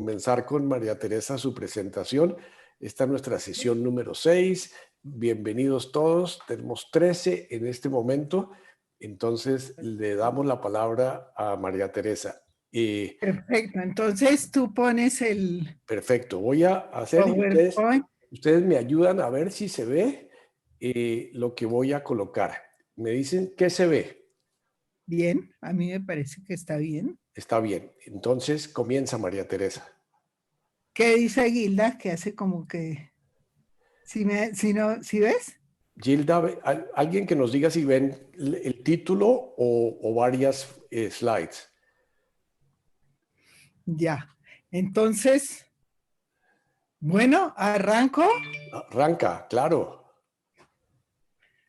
Comenzar con María Teresa su presentación. Esta es nuestra sesión número 6. Bienvenidos todos. Tenemos 13 en este momento. Entonces le damos la palabra a María Teresa. Perfecto. Entonces tú pones el Perfecto. Voy a hacer y PowerPoint. ustedes me ayudan a ver si se ve lo que voy a colocar. Me dicen qué se ve. Bien, a mí me parece que está bien. Está bien. Entonces comienza María Teresa. ¿Qué dice Gilda? Que hace como que... ¿Si ves? Gilda, alguien que nos diga si ven el título o varias slides. Ya. Entonces, bueno, arranco. Arranca, claro.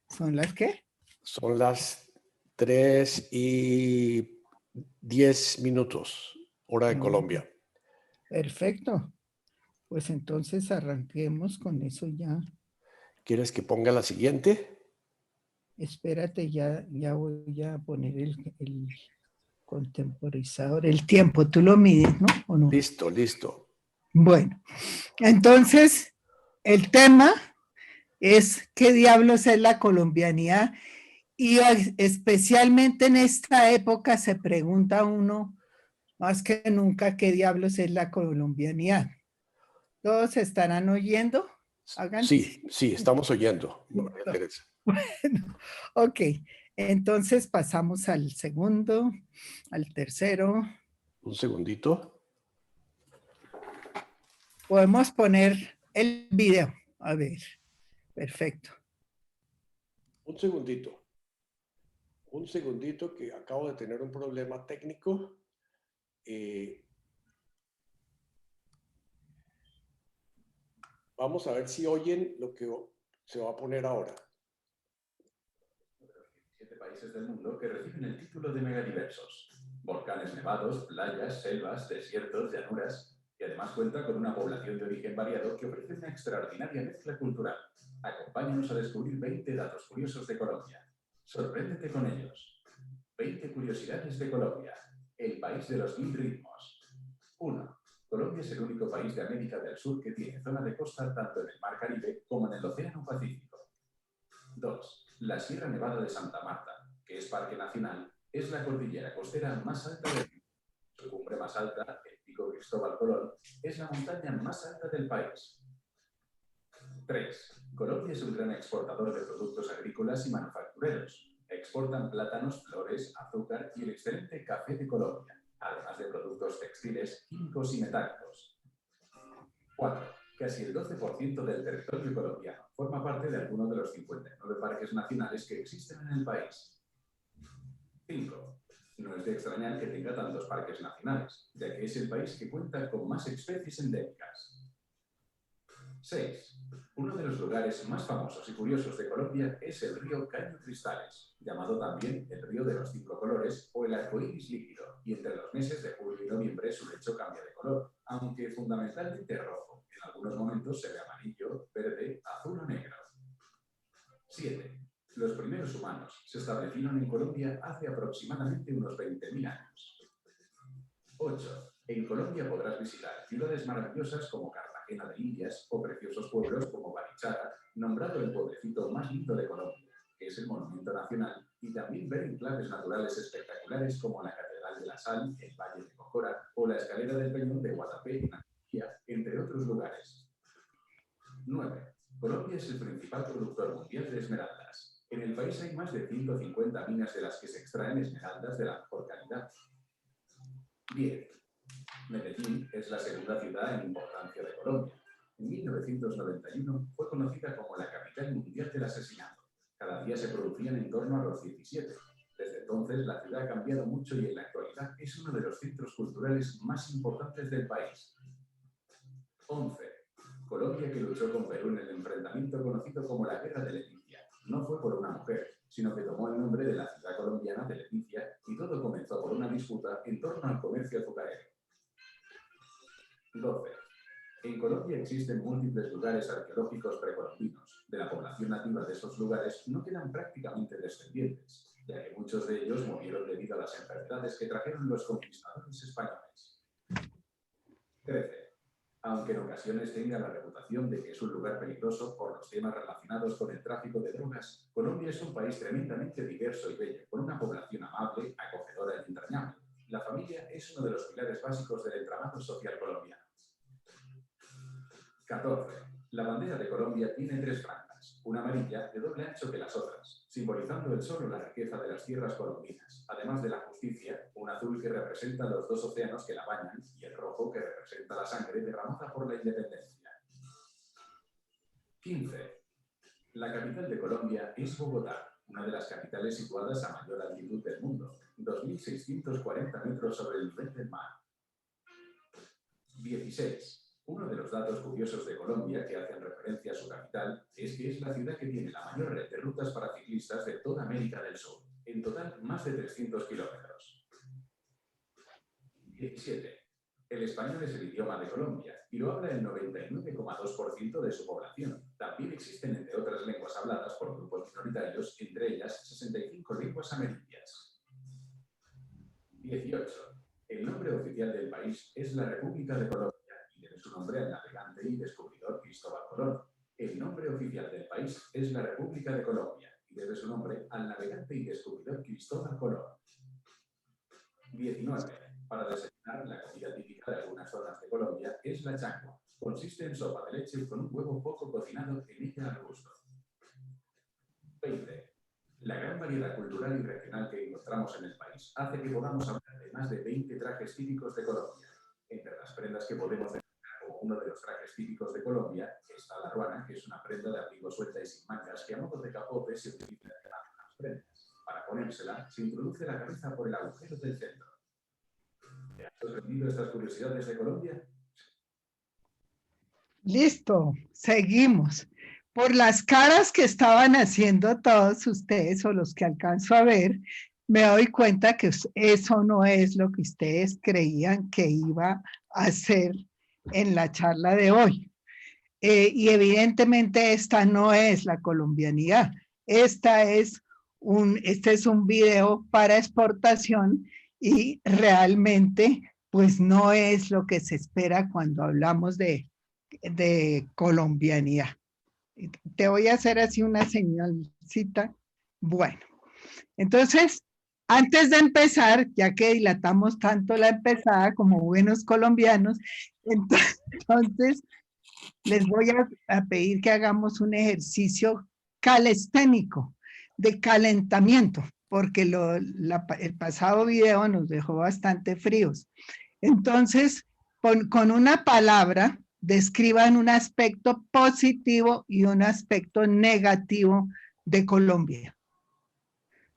¿Son las qué? Son las 3:10, hora de Colombia. Perfecto. Pues entonces arranquemos con eso ya. ¿Quieres que ponga la siguiente? Espérate, ya voy a poner el contemporizador. El tiempo, tú lo mides, ¿no? ¿O no? Listo. Bueno, entonces el tema es qué diablos es la colombianidad y especialmente en esta época se pregunta uno más que nunca qué diablos es la colombianidad. ¿Todos estarán oyendo? Sí, estamos oyendo, María Teresa. Bueno, ok, entonces pasamos al segundo, al tercero. Un segundito. Podemos poner el video. A ver, perfecto. Un segundito que acabo de tener un problema técnico. Vamos a ver si oyen lo que se va a poner ahora. 7 países del mundo que reciben el título de megadiversos. Volcanes nevados, playas, selvas, desiertos, llanuras, y además cuenta con una población de origen variado que ofrece una extraordinaria mezcla cultural. Acompáñanos a descubrir 20 datos curiosos de Colombia. Sorpréndete con ellos. 20 curiosidades de Colombia, el país de los 1000 ritmos. 1. Colombia es el único país de América del Sur que tiene zona de costa tanto en el Mar Caribe como en el Océano Pacífico. 2. La Sierra Nevada de Santa Marta, que es parque nacional, es la cordillera costera más alta del mundo. Su cumbre más alta, el Pico Cristóbal Colón, es la montaña más alta del país. 3. Colombia es un gran exportador de productos agrícolas y manufactureros. Exportan plátanos, flores, azúcar y el excelente café de Colombia, además de productos textiles, químicos y metálicos. 4. Casi el 12% del territorio colombiano forma parte de alguno de los 59 parques nacionales que existen en el país. 5. No es de extrañar que tenga tantos parques nacionales, ya que es el país que cuenta con más especies endémicas. 6. Uno de los lugares más famosos y curiosos de Colombia es el río Caño Cristales, llamado también el río de los 5 colores o el arco iris líquido, y entre los meses de julio y noviembre su lecho cambia de color, aunque fundamentalmente rojo. En algunos momentos se ve amarillo, verde, azul o negro. 7. Los primeros humanos se establecieron en Colombia hace aproximadamente unos 20.000 años. 8. En Colombia podrás visitar ciudades maravillosas como Cartagena de Indias o preciosos pueblos como Barichara, nombrado el pueblecito más lindo de Colombia, que es el monumento nacional, y también ver enclaves naturales espectaculares como la Catedral de la Sal, el Valle de Cocora o la Escalera del Peñón de Guatapé en Antioquia, entre otros lugares. 9. Colombia es el principal productor mundial de esmeraldas. En el país hay más de 150 minas de las que se extraen esmeraldas de la mejor calidad. 10. Medellín es la segunda ciudad en importancia de Colombia. En 1991 fue conocida como la capital mundial del asesinato. Cada día se producían en torno a los 17. Desde entonces la ciudad ha cambiado mucho y en la actualidad es uno de los centros culturales más importantes del país. 11. Colombia, que luchó con Perú en el enfrentamiento conocido como la Guerra de Leticia, no fue por una mujer, sino que tomó el nombre de la ciudad colombiana de Leticia y todo comenzó por una disputa en torno al comercio azucarero. 12. En Colombia existen múltiples lugares arqueológicos precolombinos. De la población nativa de esos lugares no quedan prácticamente descendientes, ya que muchos de ellos murieron debido a las enfermedades que trajeron los conquistadores españoles. 13. Aunque en ocasiones tenga la reputación de que es un lugar peligroso por los temas relacionados con el tráfico de drogas, Colombia es un país tremendamente diverso y bello, con una población amable, acogedora y entrañable. La familia es uno de los pilares básicos del entramado social colombiano. 14. La bandera de Colombia tiene 3 franjas, una amarilla de doble ancho que las otras, simbolizando el sol o la riqueza de las tierras colombianas, además de la justicia, un azul que representa los 2 océanos que la bañan y el rojo que representa la sangre derramada por la independencia. 15. La capital de Colombia es Bogotá, una de las capitales situadas a mayor altitud del mundo, 2.640 metros sobre el nivel del mar. 16. Uno de los datos curiosos de Colombia que hacen referencia a su capital es que es la ciudad que tiene la mayor red de rutas para ciclistas de toda América del Sur. En total, más de 300 kilómetros. 17. El español es el idioma de Colombia y lo habla el 99,2% de su población. También existen, entre otras lenguas habladas por grupos minoritarios, entre ellas 65 lenguas amerindias. 18. El nombre oficial del país es la República de Colombia y debe su nombre al navegante y descubridor Cristóbal Colón. El nombre oficial del país es la República de Colombia y debe su nombre al navegante y descubridor Cristóbal Colón. 19. Para desayunar, la comida típica de algunas zonas de Colombia es la changua. Consiste en sopa de leche con un huevo poco cocinado en ella al gusto. 20. La gran variedad cultural y regional que encontramos en el país hace que podamos hablar de más de 20 trajes típicos de Colombia. Entre las prendas que podemos denominar como uno de los trajes típicos de Colombia está la ruana, que es una prenda de abrigo suelta y sin mangas que a modo de capote se utiliza en las prendas. Para ponérsela, se introduce la cabeza por el agujero del centro. ¿Te has sorprendido estas curiosidades de Colombia? Listo, seguimos. Por las caras que estaban haciendo todos ustedes o los que alcanzo a ver, me doy cuenta que eso no es lo que ustedes creían que iba a hacer en la charla de hoy. Y evidentemente esta no es la colombianidad. Este es un video para exportación y realmente pues no es lo que se espera cuando hablamos de colombianidad. Te voy a hacer así una señalcita. Bueno, entonces, antes de empezar, ya que dilatamos tanto la empezada como buenos colombianos, entonces les voy a pedir que hagamos un ejercicio calesténico de calentamiento, porque el pasado video nos dejó bastante fríos. Entonces, con una palabra, describan un aspecto positivo y un aspecto negativo de Colombia.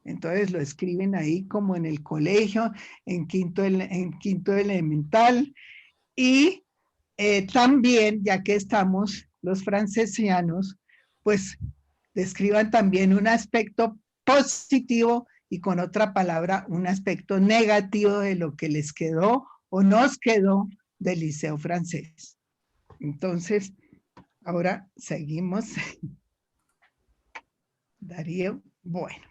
Entonces lo escriben ahí como en el colegio, en quinto elemental. Y también, ya que estamos los francesianos, pues describan también un aspecto positivo y con otra palabra un aspecto negativo de lo que les quedó o nos quedó del liceo francés. Entonces, ahora seguimos. Darío, bueno.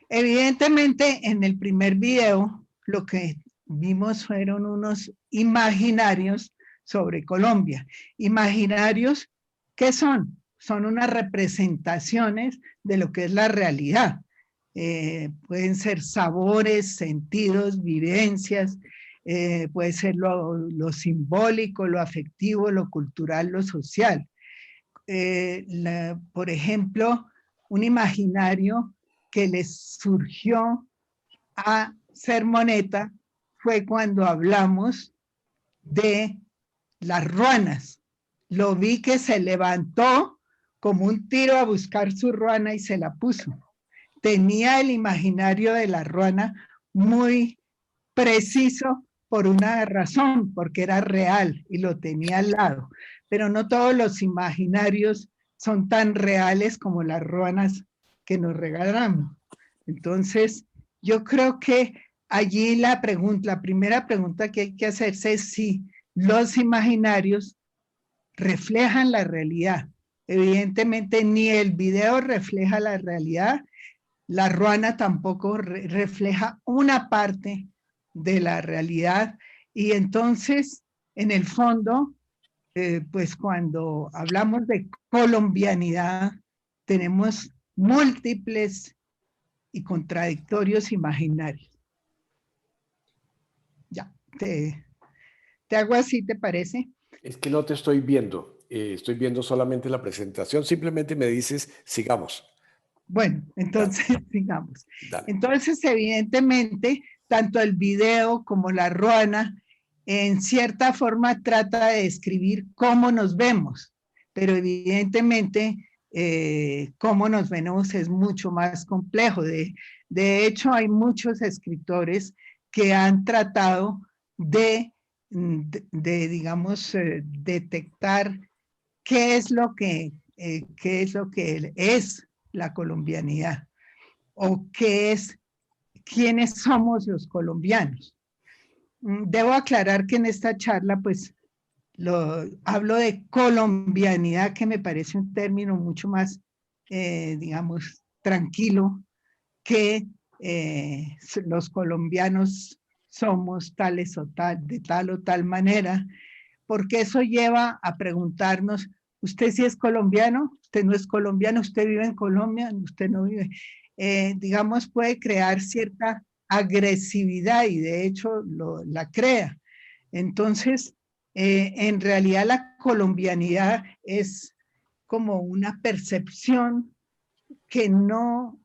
Evidentemente, en el primer video, lo que vimos fueron unos imaginarios sobre Colombia. Imaginarios, ¿qué son? Son unas representaciones de lo que es la realidad. Pueden ser sabores, sentidos, vivencias, puede ser lo simbólico, lo afectivo, lo cultural, lo social. Por ejemplo, un imaginario que les surgió a Sermoneta fue cuando hablamos de las ruanas. Lo vi que se levantó como un tiro a buscar su ruana y se la puso. Tenía el imaginario de la ruana muy preciso por una razón, porque era real y lo tenía al lado. Pero no todos los imaginarios son tan reales como las ruanas que nos regalamos. Entonces, yo creo que allí la primera pregunta que hay que hacerse es si los imaginarios reflejan la realidad. Evidentemente, ni el video refleja la realidad, la ruana tampoco refleja una parte de la realidad, y entonces En el fondo, pues cuando hablamos de colombianidad, tenemos múltiples y contradictorios imaginarios. Ya, te hago así, ¿te parece? Es que no te estoy viendo. Estoy viendo solamente la presentación. Simplemente me dices, sigamos. Bueno, Dale, entonces, digamos. dale. Entonces, evidentemente, tanto el video como la ruana, en cierta forma trata de describir cómo nos vemos, pero evidentemente cómo nos vemos es mucho más complejo. De hecho, hay muchos escritores que han tratado digamos, detectar qué es lo que es la colombianidad o quiénes somos los colombianos. Debo aclarar que en esta charla pues hablo de colombianidad, que me parece un término mucho más, digamos, tranquilo, que los colombianos somos tales o tal, de tal o tal manera, porque eso lleva a preguntarnos, ¿usted sí es colombiano? ¿Usted no es colombiano? ¿Usted vive en Colombia? ¿Usted no vive? Digamos, puede crear cierta agresividad y de hecho la crea. Entonces, en realidad la colombianidad es como una percepción que no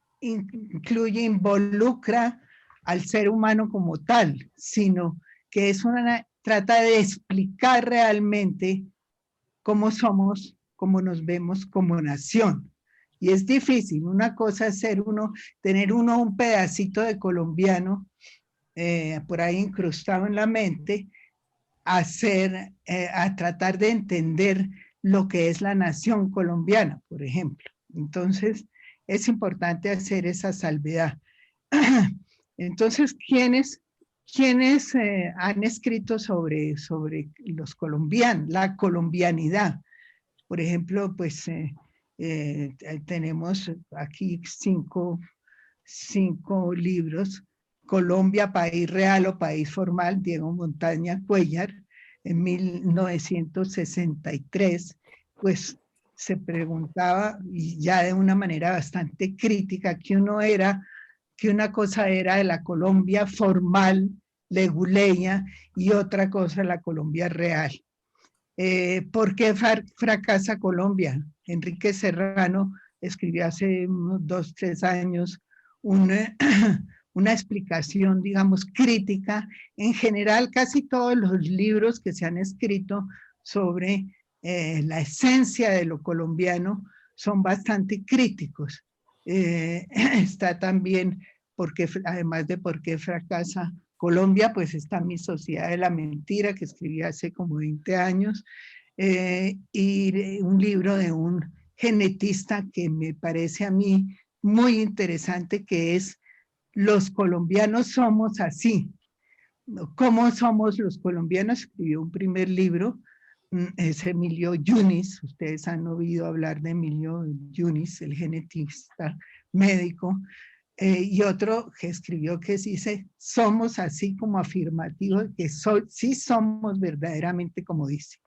involucra al ser humano como tal, sino que trata de explicar realmente cómo somos, cómo nos vemos como nación. Y es difícil. Una cosa es tener un pedacito de colombiano por ahí incrustado en la mente, a tratar de entender lo que es la nación colombiana, por ejemplo. Entonces, es importante hacer esa salvedad. Entonces, ¿quiénes han escrito sobre los colombianos, la colombianidad? Por ejemplo, pues tenemos aquí cinco libros. Colombia, País Real o País Formal, Diego Montaña Cuéllar, en 1963, pues se preguntaba, y ya de una manera bastante crítica, que una cosa era de la Colombia formal, leguleya, y otra cosa la Colombia real. ¿Por qué fracasa Colombia? Enrique Serrano escribió hace unos 2, 3 años una explicación, digamos, crítica. En general, casi todos los libros que se han escrito sobre la esencia de lo colombiano son bastante críticos. Está también, además de por qué fracasa Colombia, pues está Mi Sociedad de la Mentira, que escribí hace como 20 años, y un libro de un genetista que me parece a mí muy interesante, que es Los colombianos somos así. ¿Cómo somos los colombianos? Escribió un primer libro, es Emilio Yunis. Ustedes han oído hablar de Emilio Yunis, el genetista médico. Y otro que escribió que dice, somos así como afirmativo, que sí somos verdaderamente como dice.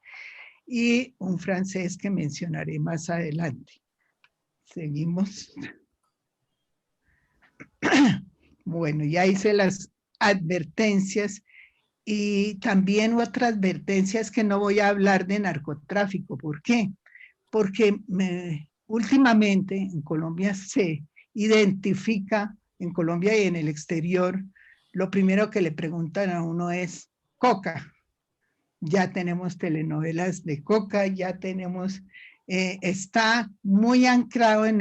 Y un francés que mencionaré más adelante. Seguimos. Bueno, ya hice las advertencias y también otra advertencia es que no voy a hablar de narcotráfico. ¿Por qué? Porque últimamente en Colombia se identifica, en Colombia y en el exterior, lo primero que le preguntan a uno es coca. Ya tenemos telenovelas de coca, ya tenemos, está muy anclado en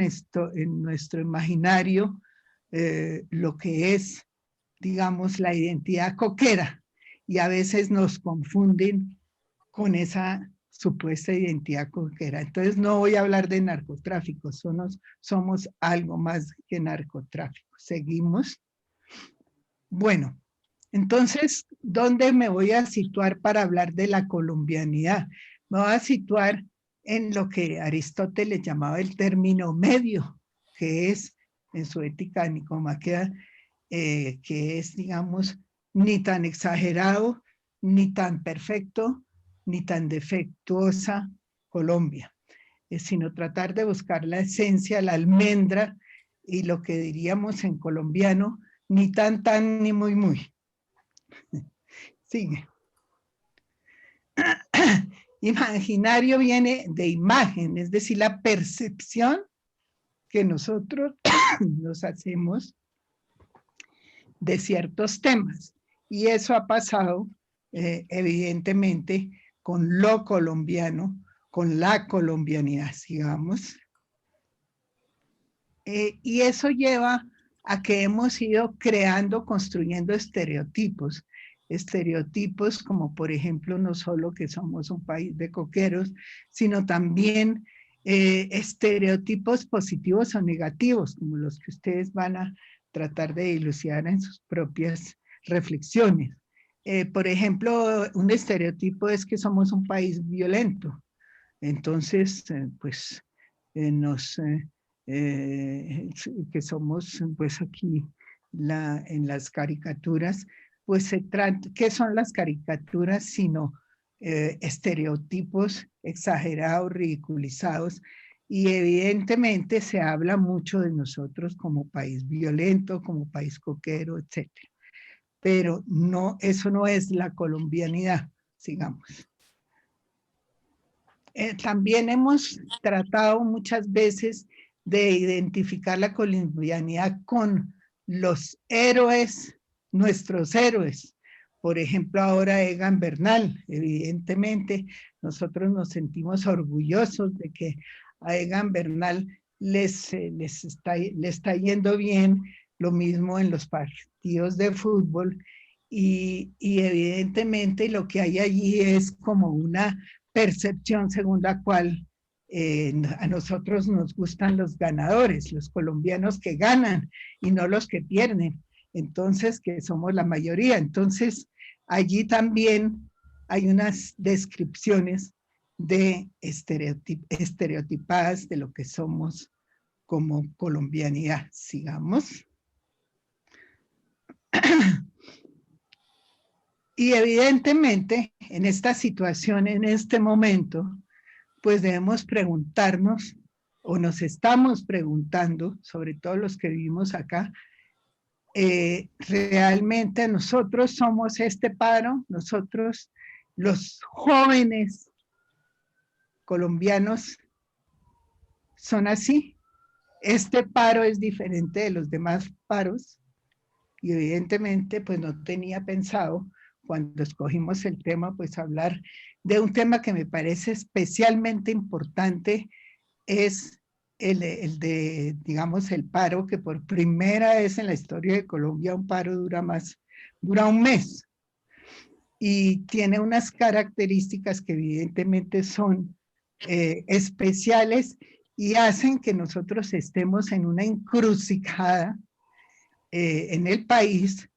nuestro imaginario lo que es, digamos, la identidad coquera, y a veces nos confunden con esa supuesta identidad coquera. Entonces no voy a hablar de narcotráfico, somos algo más que narcotráfico. Seguimos. Bueno, entonces, ¿dónde me voy a situar para hablar de la colombianidad? Me voy a situar en lo que Aristóteles llamaba el término medio, que es, en su Ética Nicomaquea, que es, digamos, ni tan exagerado, ni tan perfecto, ni tan defectuosa Colombia, sino tratar de buscar la esencia, la almendra y lo que diríamos en colombiano, ni tan tan ni muy muy. Sigue. Imaginario viene de imagen, es decir, la percepción que nosotros nos hacemos de ciertos temas. Y eso ha pasado, evidentemente, con lo colombiano, con la colombianidad, digamos. Y eso lleva a que hemos ido creando, construyendo estereotipos. Estereotipos como, por ejemplo, no solo que somos un país de coqueros, sino también estereotipos positivos o negativos, como los que ustedes van a tratar de dilucidar en sus propias reflexiones. Por ejemplo, un estereotipo es que somos un país violento. Entonces, pues, que somos, pues aquí, en las caricaturas, pues se trata, ¿qué son las caricaturas? Sino estereotipos exagerados, ridiculizados, y evidentemente se habla mucho de nosotros como país violento, como país coquero, etc. Pero no, eso no es la colombianidad, sigamos. También hemos tratado muchas veces de identificar la colombianidad con los héroes, nuestros héroes. Por ejemplo, ahora Egan Bernal. Evidentemente, nosotros nos sentimos orgullosos de que a Egan Bernal le está yendo bien, lo mismo en los partidos de fútbol. Y evidentemente lo que hay allí es como una percepción según la cual a nosotros nos gustan los ganadores, los colombianos que ganan y no los que pierden. Entonces, que somos la mayoría. Entonces, allí también hay unas descripciones de estereotipadas de lo que somos como colombianidad. Sigamos. Y evidentemente, en esta situación, en este momento, pues debemos preguntarnos, o nos estamos preguntando, sobre todo los que vivimos acá, realmente nosotros somos este paro, nosotros los jóvenes colombianos son así. Este paro es diferente de los demás paros y evidentemente pues no tenía pensado cuando escogimos el tema pues hablar de un tema que me parece especialmente importante, es el de, digamos, el paro, que por primera vez en la historia de Colombia un paro dura un mes. Y tiene unas características que evidentemente son especiales y hacen que nosotros estemos en una encrucijada en el país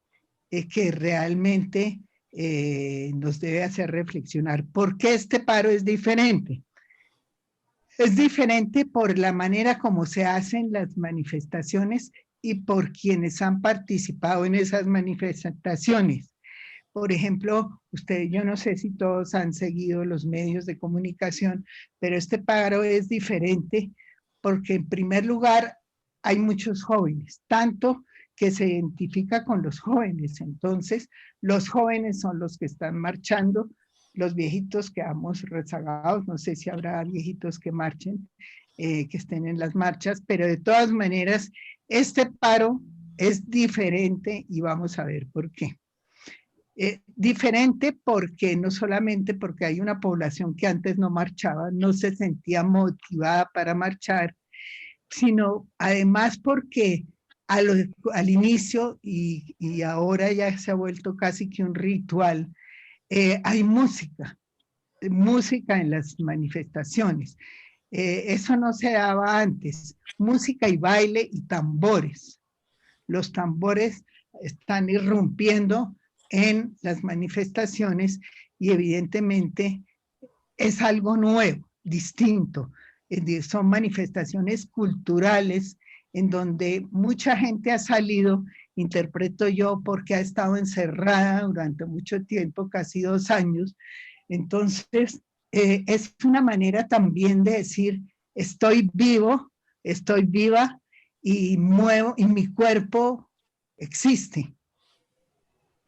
que realmente nos debe hacer reflexionar. ¿Por qué este paro es diferente? Es diferente por la manera como se hacen las manifestaciones y por quienes han participado en esas manifestaciones. Por ejemplo, yo no sé si todos han seguido los medios de comunicación, pero este paro es diferente porque en primer lugar hay muchos jóvenes, tanto que se identifica con los jóvenes. Entonces, los jóvenes son los que están marchando, los viejitos quedamos rezagados, no sé si habrá viejitos que marchen, que estén en las marchas, pero de todas maneras, este paro es diferente y vamos a ver por qué. Diferente porque no solamente porque hay una población que antes no marchaba, no se sentía motivada para marchar, sino además porque al inicio y ahora ya se ha vuelto casi que un ritual, hay música en las manifestaciones. Eso no se daba antes, música y baile y tambores. Los tambores están irrumpiendo en las manifestaciones y evidentemente es algo nuevo, distinto. Son manifestaciones culturales en donde mucha gente ha salido, interpreto yo, porque ha estado encerrada durante mucho tiempo, casi 2 años, Entonces, es una manera también de decir, estoy vivo, estoy viva y muevo, y mi cuerpo existe,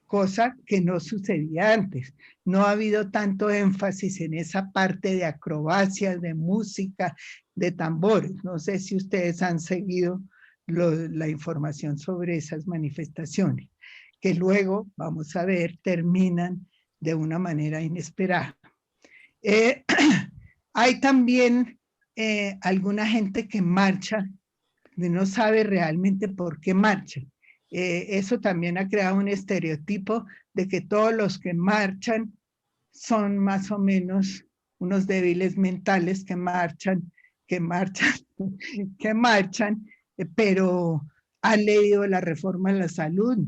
cosa que no sucedía antes. No ha habido tanto énfasis en esa parte de acrobacias, de música, de tambores. No sé si ustedes han seguido la información sobre esas manifestaciones, que luego, vamos a ver, terminan de una manera inesperada. Hay también alguna gente que marcha, que no sabe realmente por qué marcha. Eso también ha creado un estereotipo de que todos los que marchan son más o menos unos débiles mentales que marchan, pero han leído la reforma a la salud,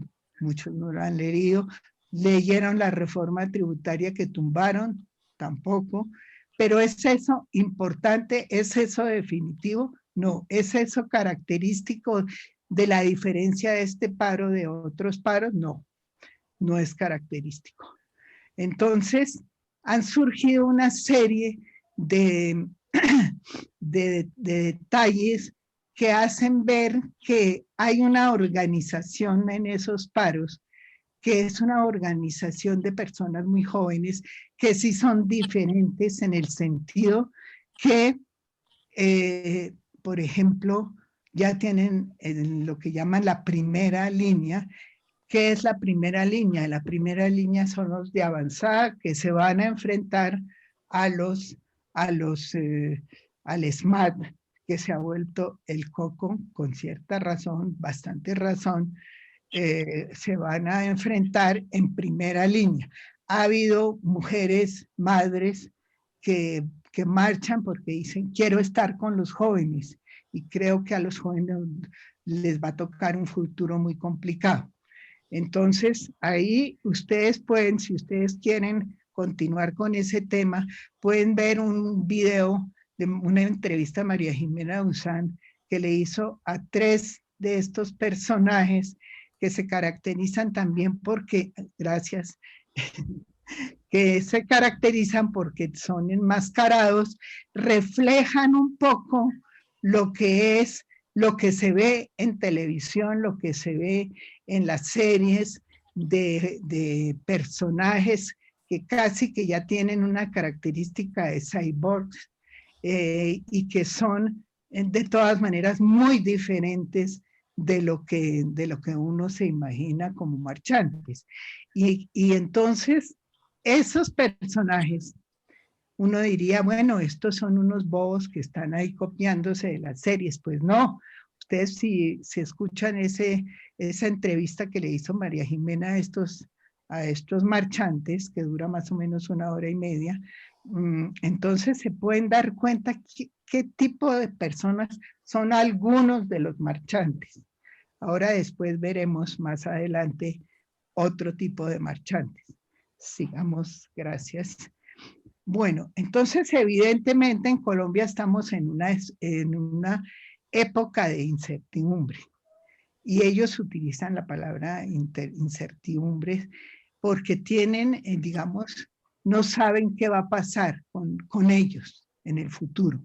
muchos no la han leído, leyeron la reforma tributaria que tumbaron, tampoco, pero ¿es eso importante? ¿Es eso definitivo? No, ¿es eso característico de la diferencia de este paro de otros paros? No, no es característico. Entonces, han surgido una serie de, de detalles que hacen ver que hay una organización en esos paros, que es una organización de personas muy jóvenes, que sí son diferentes en el sentido que, por ejemplo, ya tienen lo que llaman la primera línea. ¿Qué es la primera línea? La primera línea son los de avanzada que se van a enfrentar al SMAT, que se ha vuelto el coco con cierta razón, bastante razón, se van a enfrentar en primera línea. Ha habido mujeres, madres, que marchan porque dicen, quiero estar con los jóvenes, y creo que a los jóvenes les va a tocar un futuro muy complicado. Entonces, ahí ustedes pueden, si ustedes quieren continuar con ese tema, pueden ver un video de una entrevista a María Jimena Duzán que le hizo a 3 de estos personajes que se caracterizan también porque, gracias, que se caracterizan porque son enmascarados, reflejan un poco lo que es, lo que se ve en televisión, lo que se ve en las series de personajes que casi que ya tienen una característica de cyborgs y que son de todas maneras muy diferentes de lo que uno se imagina como marchantes. Y entonces esos personajes, uno diría, bueno, estos son unos bobos que están ahí copiándose de las series. Pues no, ustedes si escuchan esa entrevista que le hizo María Jimena a estos marchantes, que dura más o menos 1 hora y media, entonces se pueden dar cuenta qué tipo de personas son algunos de los marchantes. Ahora después veremos más adelante otro tipo de marchantes. Sigamos, gracias. Bueno, entonces evidentemente en Colombia estamos en una época de incertidumbre y ellos utilizan la palabra incertidumbre porque tienen, digamos, no saben qué va a pasar con ellos en el futuro.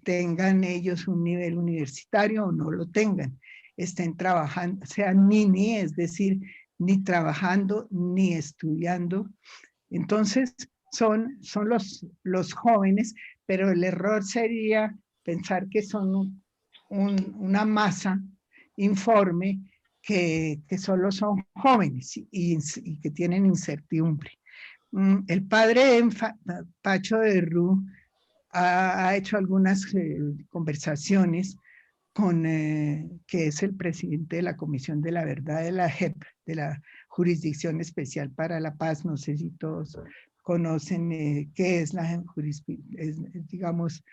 Tengan ellos un nivel universitario o no lo tengan, estén trabajando, sean ni, es decir, ni trabajando ni estudiando. Entonces, son los jóvenes, pero el error sería pensar que son una masa informe que solo son jóvenes y que tienen incertidumbre. El padre Pacho de Rú ha hecho algunas conversaciones con, que es el presidente de la Comisión de la Verdad de la JEP, de la Jurisdicción Especial para la Paz. No sé si todos conocen qué es la jurisdicción, digamos,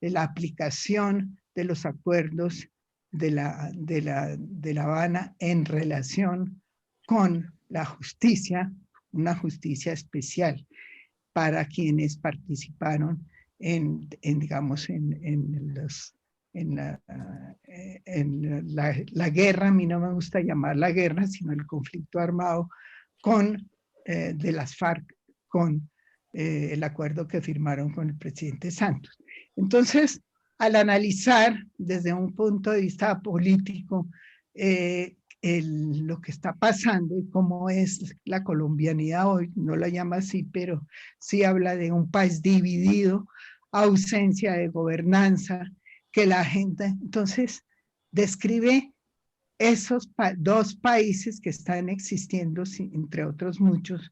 la aplicación de los acuerdos de la Habana en relación con la justicia, una justicia especial para quienes participaron en la guerra. A mí no me gusta llamar la guerra, sino el conflicto armado de las FARC con el acuerdo que firmaron con el presidente Santos. Entonces, al analizar desde un punto de vista político lo que está pasando y cómo es la colombianidad hoy, no la llama así, pero sí habla de un país dividido, ausencia de gobernanza, que la gente, entonces, describe esos dos países que están existiendo, entre otros muchos,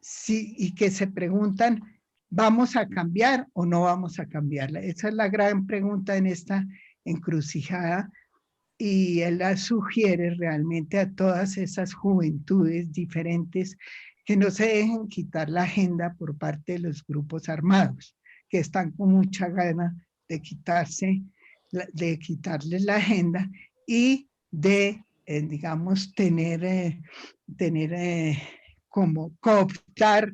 sí, y que se preguntan, ¿vamos a cambiar o no vamos a cambiarla? Esa es la gran pregunta en esta encrucijada, y él la sugiere realmente a todas esas juventudes diferentes que no se dejen quitar la agenda por parte de los grupos armados, que están con mucha gana de quitarles la agenda y de, digamos, tener como cooptar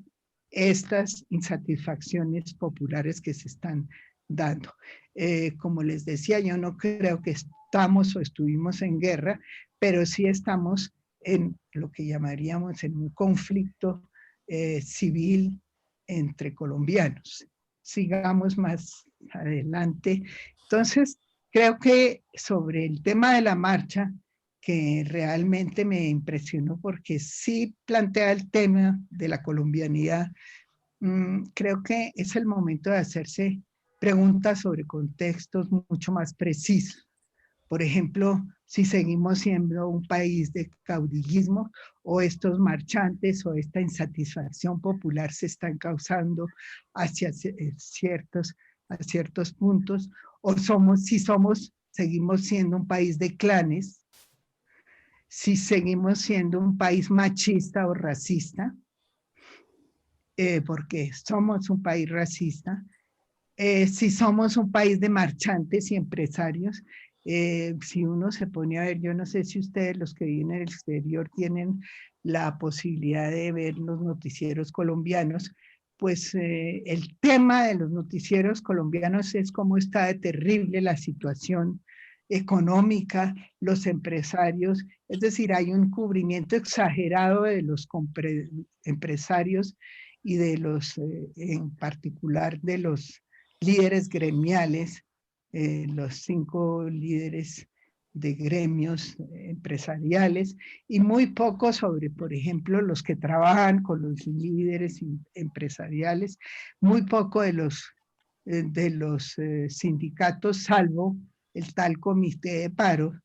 estas insatisfacciones populares que se están dando. Como les decía, yo no creo que estamos o estuvimos en guerra, pero sí estamos en lo que llamaríamos en un conflicto civil entre colombianos. Sigamos más adelante. Entonces, creo que sobre el tema de la marcha, que realmente me impresionó porque sí plantea el tema de la colombianidad, creo que es el momento de hacerse preguntas sobre contextos mucho más precisos. Por ejemplo, si seguimos siendo un país de caudillismo o estos marchantes o esta insatisfacción popular se están causando hacia ciertos puntos, o seguimos siendo un país de clanes, si seguimos siendo un país machista o racista, porque somos un país racista, si somos un país de marchantes y empresarios. Si uno se pone a ver, yo no sé si ustedes, los que viven en el exterior, tienen la posibilidad de ver los noticieros colombianos, pues el tema de los noticieros colombianos es cómo está de terrible la situación económica, los empresarios, es decir, hay un cubrimiento exagerado de los empresarios y de los, en particular, de los líderes gremiales, los 5 líderes de gremios empresariales, y muy poco sobre, por ejemplo, los que trabajan con los líderes empresariales, muy poco de los sindicatos, salvo el tal comité de paro,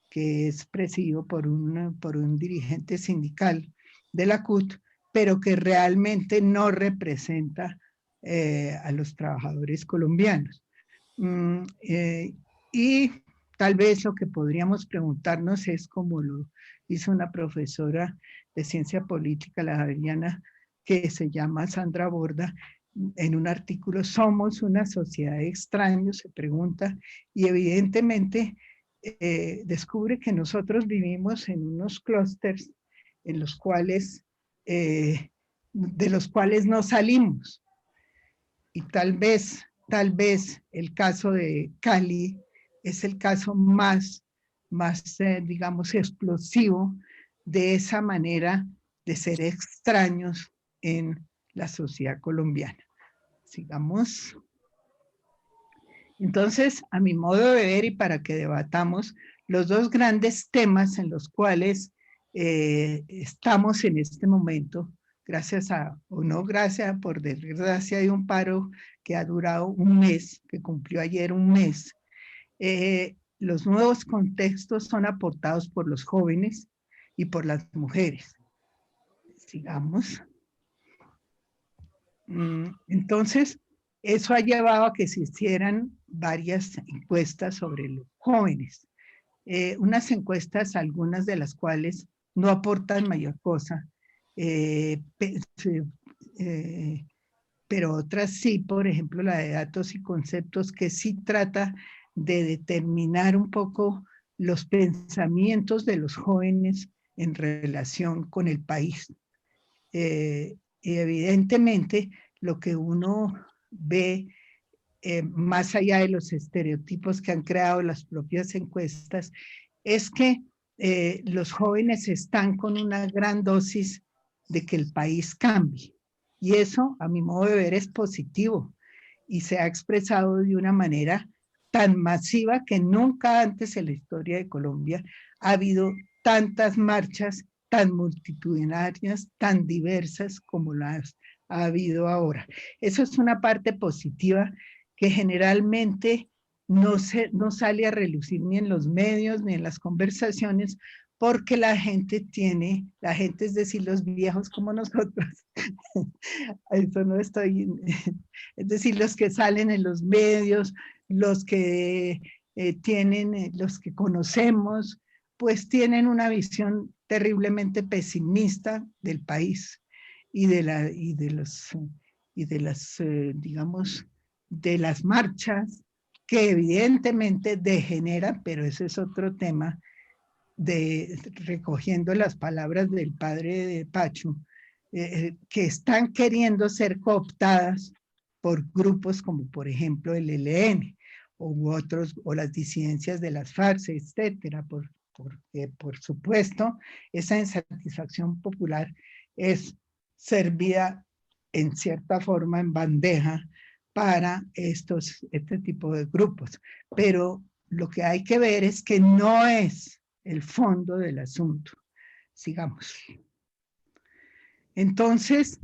que es presidido por un dirigente sindical de la CUT, pero que realmente no representa a los trabajadores colombianos. Y tal vez lo que podríamos preguntarnos es, como lo hizo una profesora de ciencia política, la javeriana, que se llama Sandra Borda, en un artículo, ¿somos una sociedad de extraños?, se pregunta, y evidentemente descubre que nosotros vivimos en unos clústeres en los cuales, de los cuales no salimos. Y tal vez el caso de Cali es el caso más digamos, explosivo de esa manera de ser extraños en la sociedad colombiana. Sigamos. Entonces, a mi modo de ver y para que debatamos los dos grandes temas en los cuales estamos en este momento, gracias a, o no gracias, por desgracia, de un paro que ha durado un mes, que cumplió ayer un mes. Los nuevos contextos son aportados por los jóvenes y por las mujeres. Sigamos. Entonces, eso ha llevado a que se hicieran varias encuestas sobre los jóvenes. Unas encuestas, algunas de las cuales no aportan mayor cosa, pero otras sí, por ejemplo, la de datos y conceptos, que sí trata de determinar un poco los pensamientos de los jóvenes en relación con el país. Y evidentemente, lo que uno ve, más allá de los estereotipos que han creado las propias encuestas, es que los jóvenes están con una gran dosis de que el país cambie. Y eso, a mi modo de ver, es positivo y se ha expresado de una manera tan masiva que nunca antes en la historia de Colombia ha habido tantas marchas tan multitudinarias, tan diversas como las ha habido ahora. Eso es una parte positiva que generalmente no sale a relucir ni en los medios ni en las conversaciones, porque la gente, es decir, los viejos como nosotros, eso no estoy, es decir, los que salen en los medios, los que los que conocemos, pues tienen una visión terriblemente pesimista del país y de las, digamos, de las marchas que evidentemente degeneran, pero ese es otro tema, recogiendo las palabras del padre de Pacho, que están queriendo ser cooptadas por grupos como por ejemplo el ELN u otros, o las disidencias de las FARC, etcétera, porque por supuesto esa insatisfacción popular es servida en cierta forma en bandeja para este tipo de grupos. Pero lo que hay que ver es que no es el fondo del asunto. Sigamos. Entonces,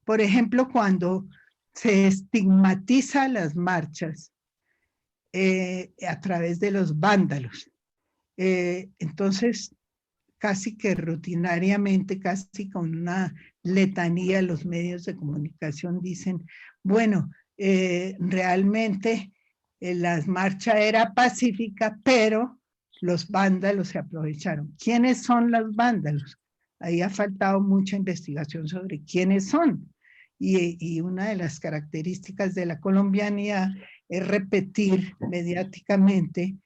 por ejemplo, cuando se estigmatiza las marchas a través de los vándalos, entonces casi que rutinariamente, casi con una letanía, los medios de comunicación dicen, bueno, realmente la marcha era pacífica, pero los vándalos se aprovecharon. ¿Quiénes son los vándalos? Ahí ha faltado mucha investigación sobre quiénes son. Y una de las características de la colombianidad es repetir mediáticamente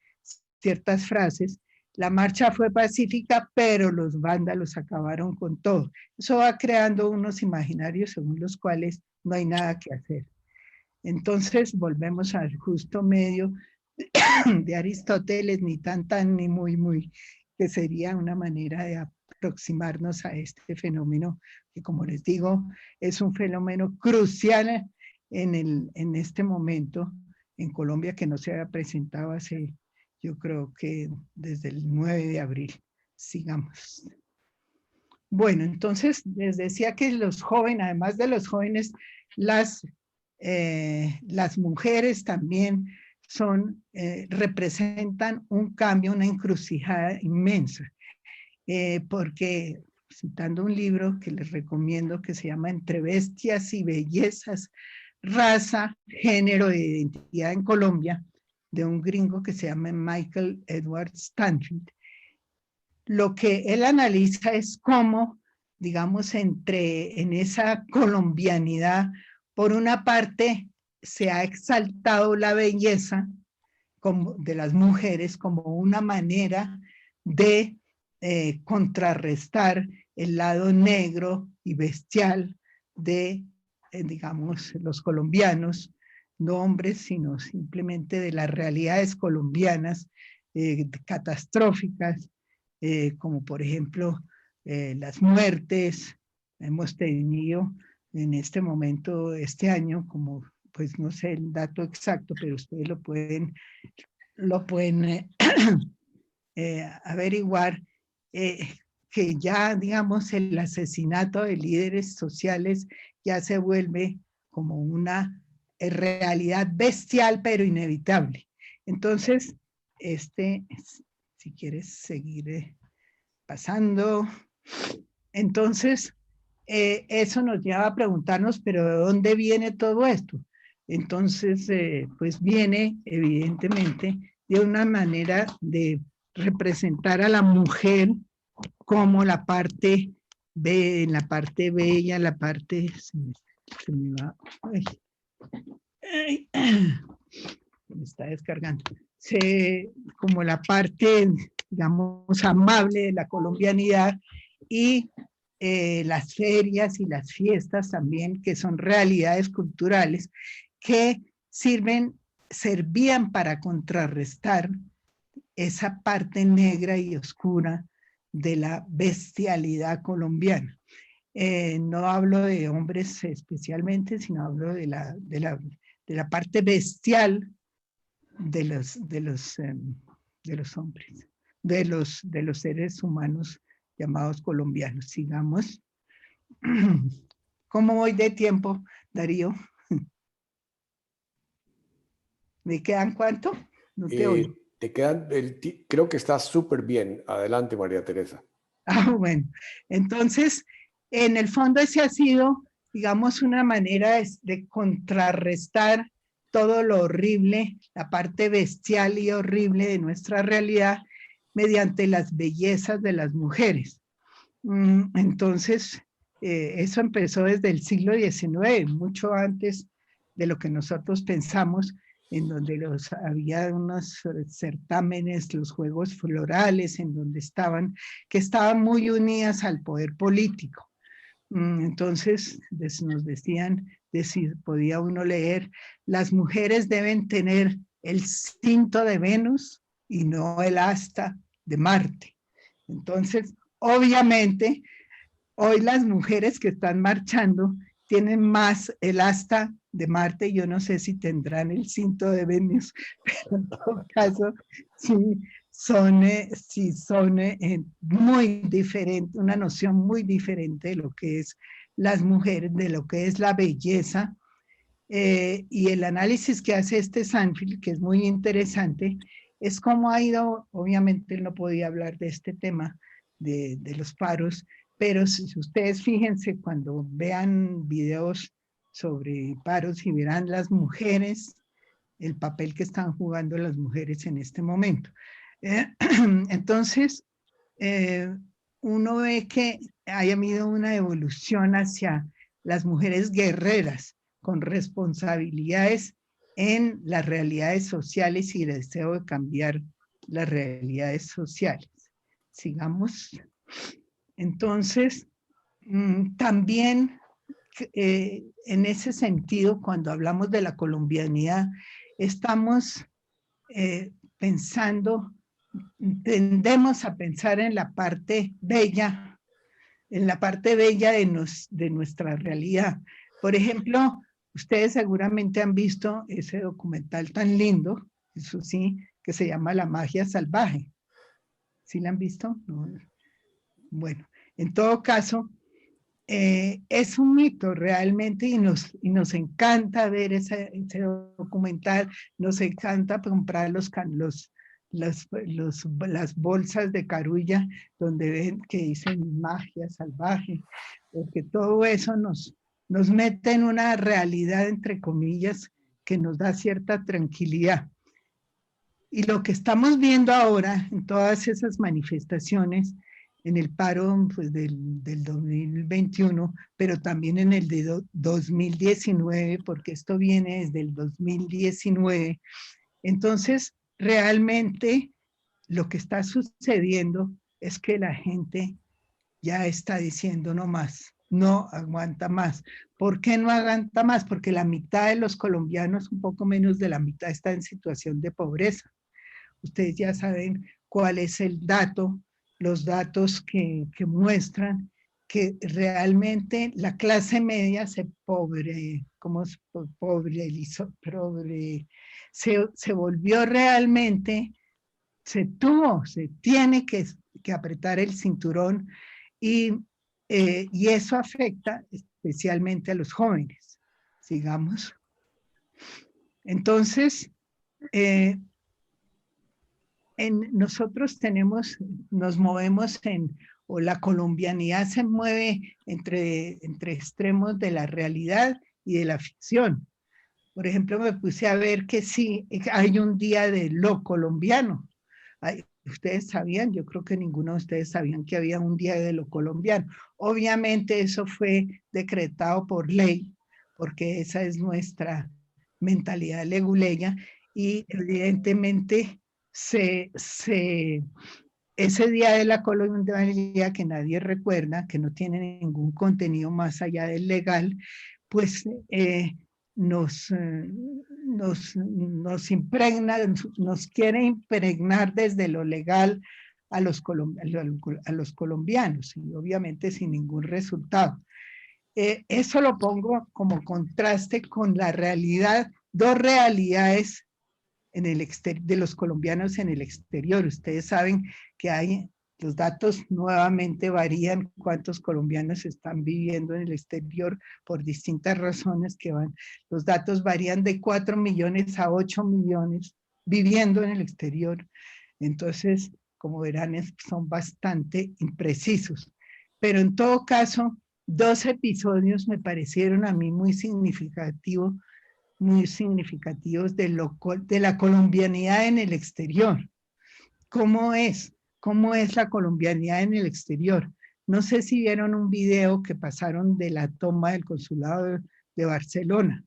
ciertas frases. La marcha fue pacífica, pero los vándalos acabaron con todo. Eso va creando unos imaginarios según los cuales no hay nada que hacer. Entonces volvemos al justo medio de Aristóteles, ni tan, ni muy, que sería una manera de aproximarnos a este fenómeno, que como les digo, es un fenómeno crucial en este momento en Colombia, que no se había presentado hace, yo creo que desde el 9 de abril. Sigamos. Bueno, entonces les decía que los jóvenes, además de los jóvenes, las mujeres también representan un cambio, una encrucijada inmensa, porque citando un libro que les recomiendo que se llama Entre bestias y bellezas, raza, género e identidad en Colombia, de un gringo que se llama Michael Edward Stanfield, lo que él analiza es cómo, digamos, en esa colombianidad, por una parte se ha exaltado la belleza de las mujeres como una manera de contrarrestar el lado negro y bestial de, digamos, los colombianos, no hombres, sino simplemente de las realidades colombianas catastróficas, como por ejemplo las muertes. Hemos tenido en este momento, este año, como pues no sé el dato exacto, pero ustedes lo pueden averiguar, que ya, digamos, el asesinato de líderes sociales ya se vuelve como una realidad bestial, pero inevitable. Entonces, si quieres seguir pasando, entonces, eso nos lleva a preguntarnos, pero ¿de dónde viene todo esto? Entonces, pues viene evidentemente de una manera de representar a la mujer como la parte la parte bella, la parte, se me va, me está descargando, como la parte, digamos, amable de la colombianidad, y las ferias y las fiestas también, que son realidades culturales que servían para contrarrestar esa parte negra y oscura de la bestialidad colombiana. No hablo de hombres especialmente, sino hablo de la parte bestial de los hombres, de los seres humanos llamados colombianos. Sigamos. ¿Cómo voy de tiempo, Darío? ¿Me quedan cuánto? No te oigo. Te quedan, creo que estás súper bien. Adelante, María Teresa. Bueno, entonces, en el fondo ese ha sido, digamos, una manera de contrarrestar todo lo horrible, la parte bestial y horrible de nuestra realidad mediante las bellezas de las mujeres. Entonces, eso empezó desde el siglo XIX, mucho antes de lo que nosotros pensamos, en donde había unos certámenes, los juegos florales, en donde que estaban muy unidas al poder político. Entonces, nos decían, podía uno leer, las mujeres deben tener el cinto de Venus y no el asta de Marte. Entonces, obviamente, hoy las mujeres que están marchando tienen más el asta de Marte. Yo no sé si tendrán el cinto de Venus, pero en todo caso, sí son muy diferentes, una noción muy diferente de lo que es las mujeres, de lo que es la belleza. Y el análisis que hace Sanfield, que es muy interesante, es cómo ha ido, obviamente él no podía hablar de este tema, de los paros, pero si ustedes fíjense cuando vean videos sobre paros y verán las mujeres, el papel que están jugando las mujeres en este momento. Entonces, uno ve que haya habido una evolución hacia las mujeres guerreras con responsabilidades en las realidades sociales y el deseo de cambiar las realidades sociales. Sigamos. Entonces, también en ese sentido, cuando hablamos de la colombianidad, estamos tendemos a pensar en la parte bella, de nuestra realidad. Por ejemplo, ustedes seguramente han visto ese documental tan lindo, eso sí, que se llama La magia salvaje. ¿Sí la han visto? No. Bueno, en todo caso, es un mito realmente y nos encanta ver ese documental, nos encanta comprar las bolsas de carulla donde ven que dicen magia salvaje, porque todo eso nos mete en una realidad, entre comillas, que nos da cierta tranquilidad. Y lo que estamos viendo ahora en todas esas manifestaciones, en el paro pues, del 2021, pero también en el de 2019, porque esto viene desde el 2019. Entonces, realmente lo que está sucediendo es que la gente ya está diciendo no más, no aguanta más. ¿Por qué no aguanta más? Porque la mitad de los colombianos, un poco menos de la mitad, está en situación de pobreza. Ustedes ya saben cuál es el dato, los datos que muestran que realmente la clase media se volvió realmente, se tiene que apretar el cinturón y eso afecta especialmente a los jóvenes, sigamos. Entonces, nosotros nos movemos o la colombianidad se mueve entre extremos de la realidad y de la ficción. Por ejemplo, me puse a ver que sí, hay un día de lo colombiano. Ustedes sabían, yo creo que ninguno de ustedes sabían que había un día de lo colombiano. Obviamente eso fue decretado por ley, porque esa es nuestra mentalidad leguleya y evidentemente ese día de la colombianidad que nadie recuerda, que no tiene ningún contenido más allá del legal, pues nos impregna, nos quiere impregnar desde lo legal a los colombianos, y obviamente sin ningún resultado. Eso lo pongo como contraste con la realidad, dos realidades de los colombianos en el exterior. Ustedes saben que los datos nuevamente varían, cuántos colombianos están viviendo en el exterior por distintas razones que van. Los datos varían de 4 millones a 8 millones viviendo en el exterior. Entonces, como verán, son bastante imprecisos. Pero en todo caso, 2 episodios me parecieron a mí muy significativos de la colombianidad en el exterior. ¿Cómo es la colombianidad en el exterior? No sé si vieron un video que pasaron de la toma del consulado de Barcelona.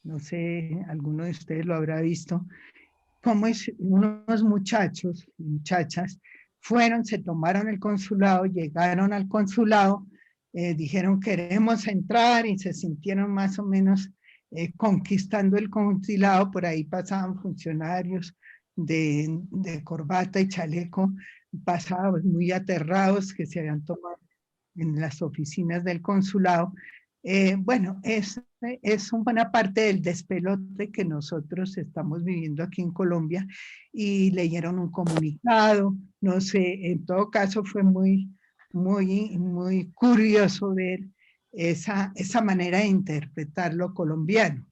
No sé, alguno de ustedes lo habrá visto. Cómo unos muchachos y muchachas se tomaron el consulado, llegaron al consulado, dijeron queremos entrar y se sintieron más o menos conquistando el consulado. Por ahí pasaban funcionarios de corbata y chaleco, pasaban muy aterrados, que se habían tomado en las oficinas del consulado. Bueno, es una parte del despelote que nosotros estamos viviendo aquí en Colombia, y leyeron un comunicado, no sé, en todo caso fue muy curioso ver esa manera de interpretar lo colombiano.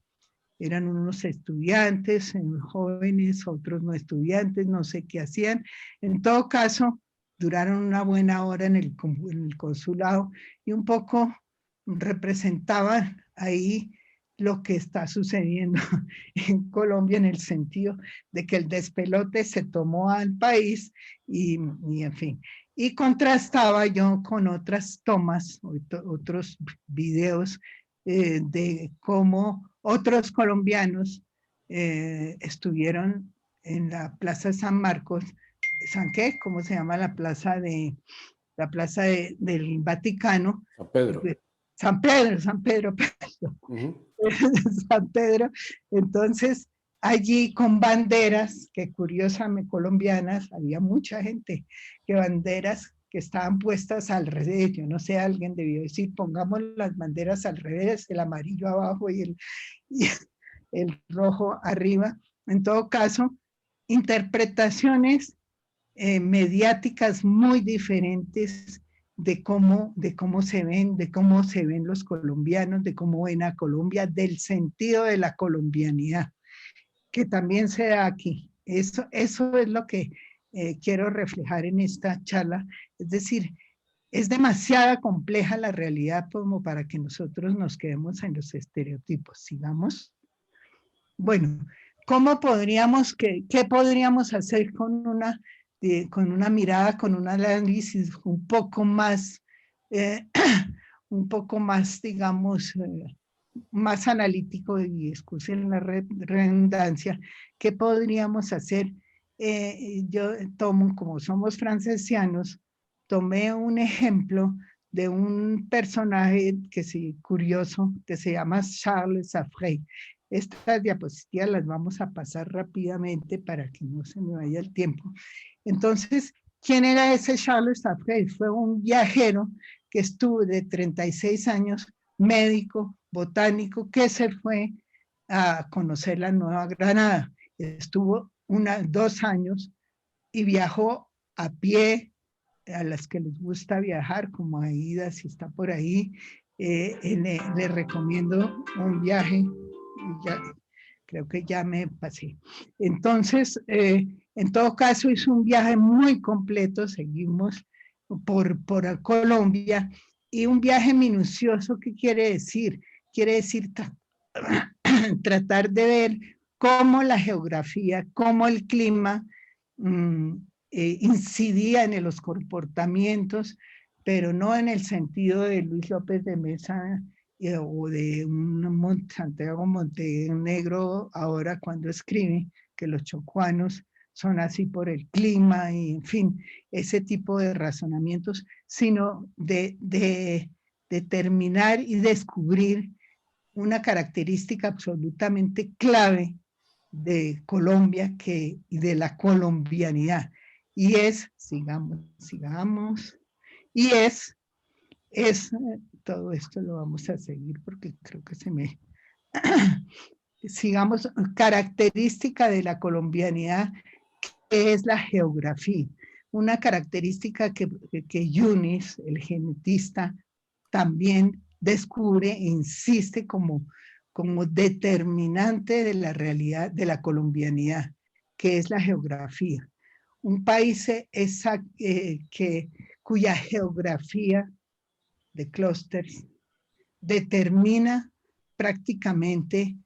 Eran unos estudiantes, jóvenes, otros no estudiantes, no sé qué hacían. En todo caso, duraron una buena hora en el consulado y un poco representaban ahí lo que está sucediendo en Colombia, en el sentido de que el despelote se tomó al país y en fin. Y contrastaba yo con otras tomas, otros videos de cómo otros colombianos estuvieron en la Plaza San Marcos. ¿San qué? ¿Cómo se llama la plaza del Vaticano? San Pedro. San Pedro. San Pedro. Entonces, allí con banderas, que curiosamente colombianas, había mucha gente, que banderas que estaban puestas al revés. Yo no sé, alguien debió decir, pongamos las banderas al revés, el amarillo abajo y el rojo arriba. En todo caso, interpretaciones mediáticas muy diferentes de cómo se ven los colombianos, de cómo ven a Colombia, del sentido de la colombianidad, que también se da aquí. Eso es lo que quiero reflejar en esta charla. Es decir, es demasiado compleja la realidad como para que nosotros nos quedemos en los estereotipos. Sigamos. Bueno, ¿qué podríamos hacer con una mirada, con un análisis un poco más, digamos, más analítico, y excusen la redundancia? ¿Qué podríamos hacer? Yo como somos francesianos, tomé un ejemplo de un personaje curioso que se llama Charles Saffrey. Estas diapositivas las vamos a pasar rápidamente para que no se me vaya el tiempo. Entonces, ¿quién era ese Charles Saffrey? Fue un viajero que estuvo de 36 años, médico, botánico, que se fue a conocer la Nueva Granada. Estuvo 2 años y viajó a pie. A las que les gusta viajar, como Aida, si está por ahí, le recomiendo un viaje. Creo que ya me pasé. Entonces, en todo caso, es un viaje muy completo. Seguimos por Colombia, y un viaje minucioso. ¿Qué quiere decir? Quiere decir tratar de ver cómo la geografía, cómo el clima incidía en los comportamientos, pero no en el sentido de Luis López de Mesa o de Santiago Montenegro ahora, cuando escribe que los chocuanos son así por el clima, y en fin, ese tipo de razonamientos, sino de determinar y descubrir una característica absolutamente clave de Colombia y de la colombianidad. y es, sigamos, y todo esto lo vamos a seguir porque creo que se me, sigamos, característica de la colombianidad, que es la geografía. Una característica que Yunis, el genetista, también descubre e insiste como determinante de la realidad de la colombianidad, que es la geografía. Un país cuya geografía de clústeres determina prácticamente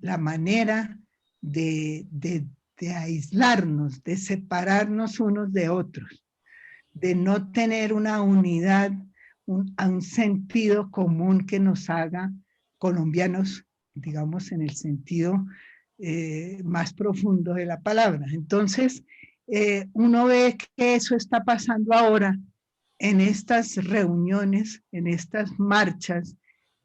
la manera de aislarnos, de separarnos unos de otros, de no tener una unidad, un sentido común que nos haga colombianos, digamos, en el sentido más profundo de la palabra. Entonces, uno ve que eso está pasando ahora en estas reuniones, en estas marchas,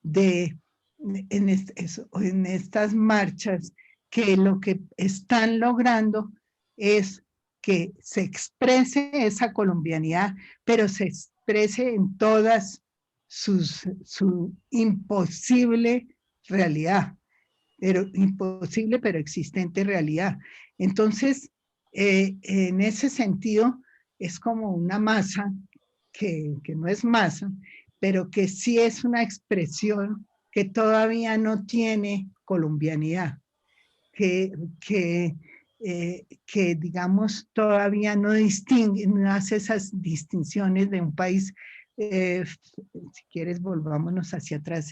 en estas marchas, que lo que están logrando es que se exprese esa colombianidad, pero se exprese en todas su imposible realidad, pero imposible pero existente realidad. Entonces, en ese sentido, es como una masa que no es masa, pero que sí es una expresión que todavía no tiene colombianidad, que digamos todavía no distingue, no hace esas distinciones de un país. Si quieres, volvámonos hacia atrás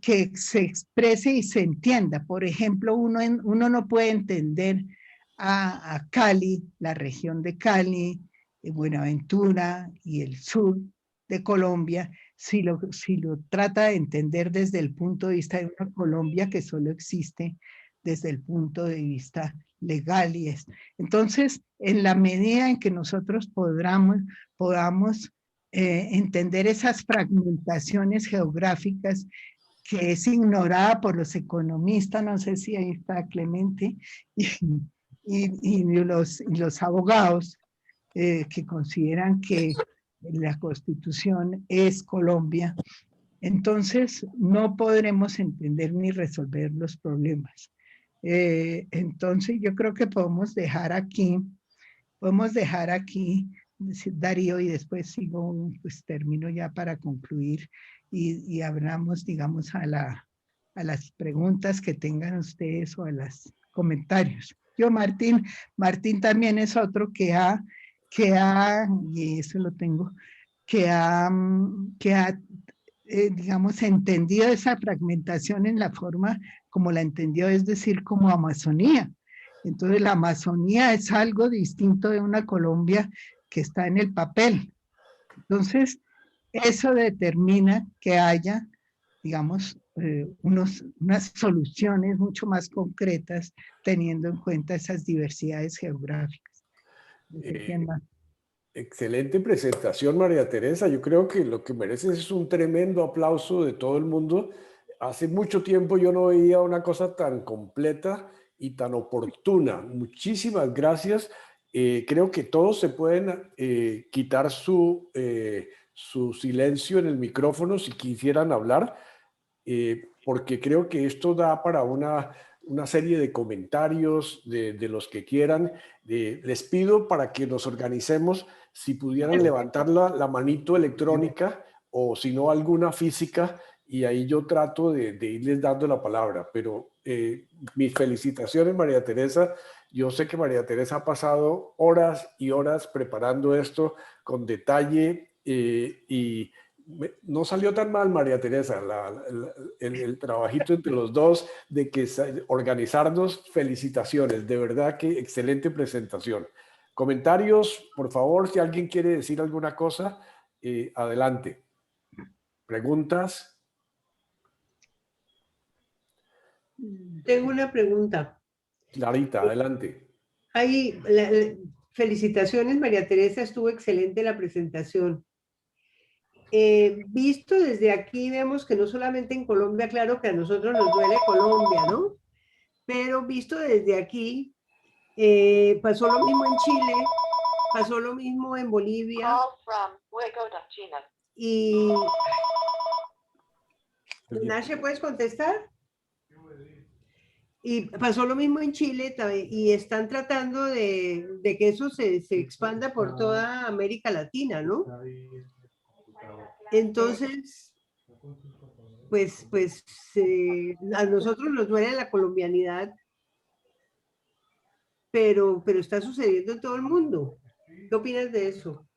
que se exprese y se entienda. Por ejemplo, uno no puede entender a Cali, la región de Cali, Buenaventura y el sur de Colombia, si lo trata de entender desde el punto de vista de una Colombia que solo existe desde el punto de vista legal y esto. Entonces, en la medida en que nosotros podamos entender esas fragmentaciones geográficas que es ignorada por los economistas, no sé si ahí está Clemente, y los abogados que consideran que la Constitución es Colombia, entonces no podremos entender ni resolver los problemas. Entonces yo creo que podemos dejar aquí, Darío, y después sigo, pues termino ya para concluir y hablamos, digamos, a las preguntas que tengan ustedes o a los comentarios. Yo, Martín también es otro que ha, y eso lo tengo, que ha digamos, entendido esa fragmentación en la forma como la entendió, es decir, como Amazonía. Entonces la Amazonía es algo distinto de una Colombia que está en el papel. Entonces, eso determina que haya, digamos, unas soluciones mucho más concretas teniendo en cuenta esas diversidades geográficas. No sé quién más. Excelente presentación, María Teresa. Yo creo que lo que mereces es un tremendo aplauso de todo el mundo. Hace mucho tiempo yo no veía una cosa tan completa y tan oportuna. Muchísimas gracias. Creo que todos se pueden quitar su silencio en el micrófono si quisieran hablar, porque creo que esto da para una serie de comentarios de los que quieran. Les pido para que nos organicemos, si pudieran levantar la manito electrónica o si no alguna física, y ahí yo trato de irles dando la palabra. Pero mis felicitaciones, María Teresa. Yo sé que María Teresa ha pasado horas y horas preparando esto con detalle y no salió tan mal, María Teresa, el trabajito entre los dos de que organizarnos. Felicitaciones, de verdad que excelente presentación. Comentarios, por favor, si alguien quiere decir alguna cosa, adelante. ¿Preguntas? Tengo una pregunta. Clarita, adelante. Felicitaciones, María Teresa, estuvo excelente la presentación. Visto desde aquí, vemos que no solamente en Colombia, claro que a nosotros nos duele Colombia, ¿no? pero visto desde aquí, pasó lo mismo en Chile, pasó lo mismo en Bolivia. Y Nashe, ¿puedes contestar? Y pasó lo mismo en Chile y están tratando de que eso se expanda por toda América Latina, ¿no? Entonces, pues a nosotros nos duele la colombianidad, pero está sucediendo en todo el mundo. ¿Qué opinas de eso?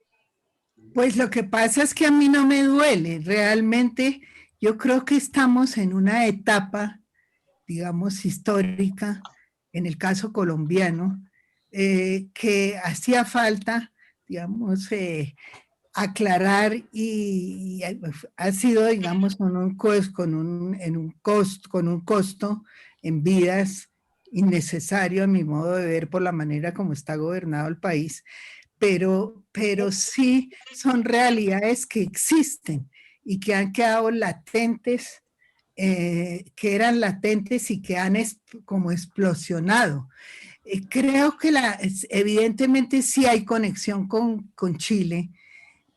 Pues lo que pasa es que a mí no me duele. Realmente yo creo que estamos en una etapa, digamos, histórica, en el caso colombiano, que hacía falta, digamos, aclarar y ha sido, digamos, con un costo en vidas innecesario a mi modo de ver por la manera como está gobernado el país, pero sí son realidades que existen y que han quedado latentes, que eran latentes y que han como explosionado. Creo que evidentemente sí hay conexión con Chile,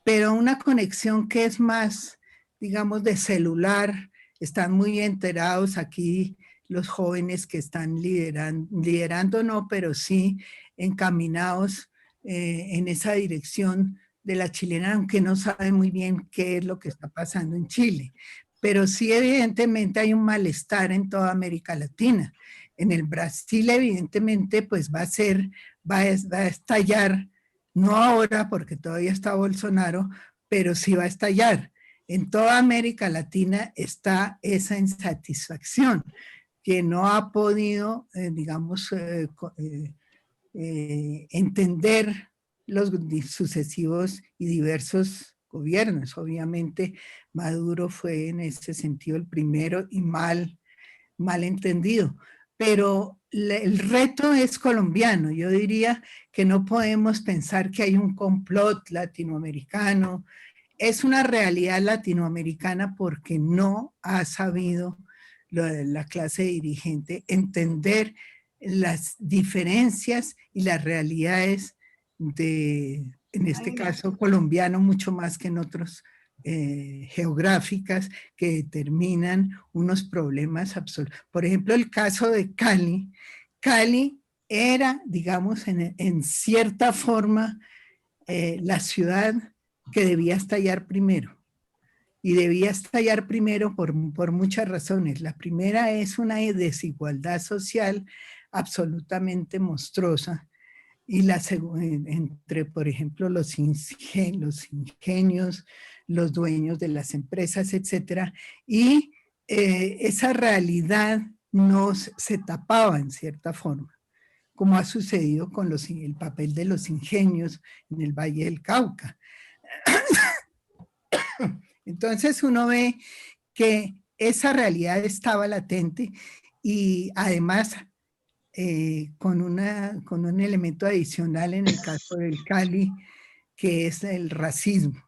pero una conexión que es más, digamos, de celular. Están muy enterados aquí los jóvenes que están liderando no, pero sí encaminados en esa dirección de la chilena, aunque no saben muy bien qué es lo que está pasando en Chile. Pero sí, evidentemente, hay un malestar en toda América Latina. En el Brasil, evidentemente, pues va a estallar, no ahora porque todavía está Bolsonaro, pero sí va a estallar. En toda América Latina está esa insatisfacción que no ha podido, digamos, entender los sucesivos y diversos gobiernos. Obviamente Maduro fue en ese sentido el primero y mal entendido, pero el reto es colombiano. Yo diría que no podemos pensar que hay un complot latinoamericano. Es una realidad latinoamericana porque no ha sabido la clase dirigente entender las diferencias y las realidades en este caso colombiano, mucho más que en otros geográficas que determinan unos problemas absolutos. Por ejemplo, el caso de Cali. Cali era, digamos, en cierta forma, la ciudad que debía estallar primero. Y debía estallar primero por muchas razones. La primera es una desigualdad social absolutamente monstruosa. Y la entre, por ejemplo, los ingenios, los dueños de las empresas, etcétera. Y esa realidad no se tapaba en cierta forma, como ha sucedido con el papel de los ingenios en el Valle del Cauca. Entonces uno ve que esa realidad estaba latente y además con un elemento adicional en el caso del Cali, que es el racismo,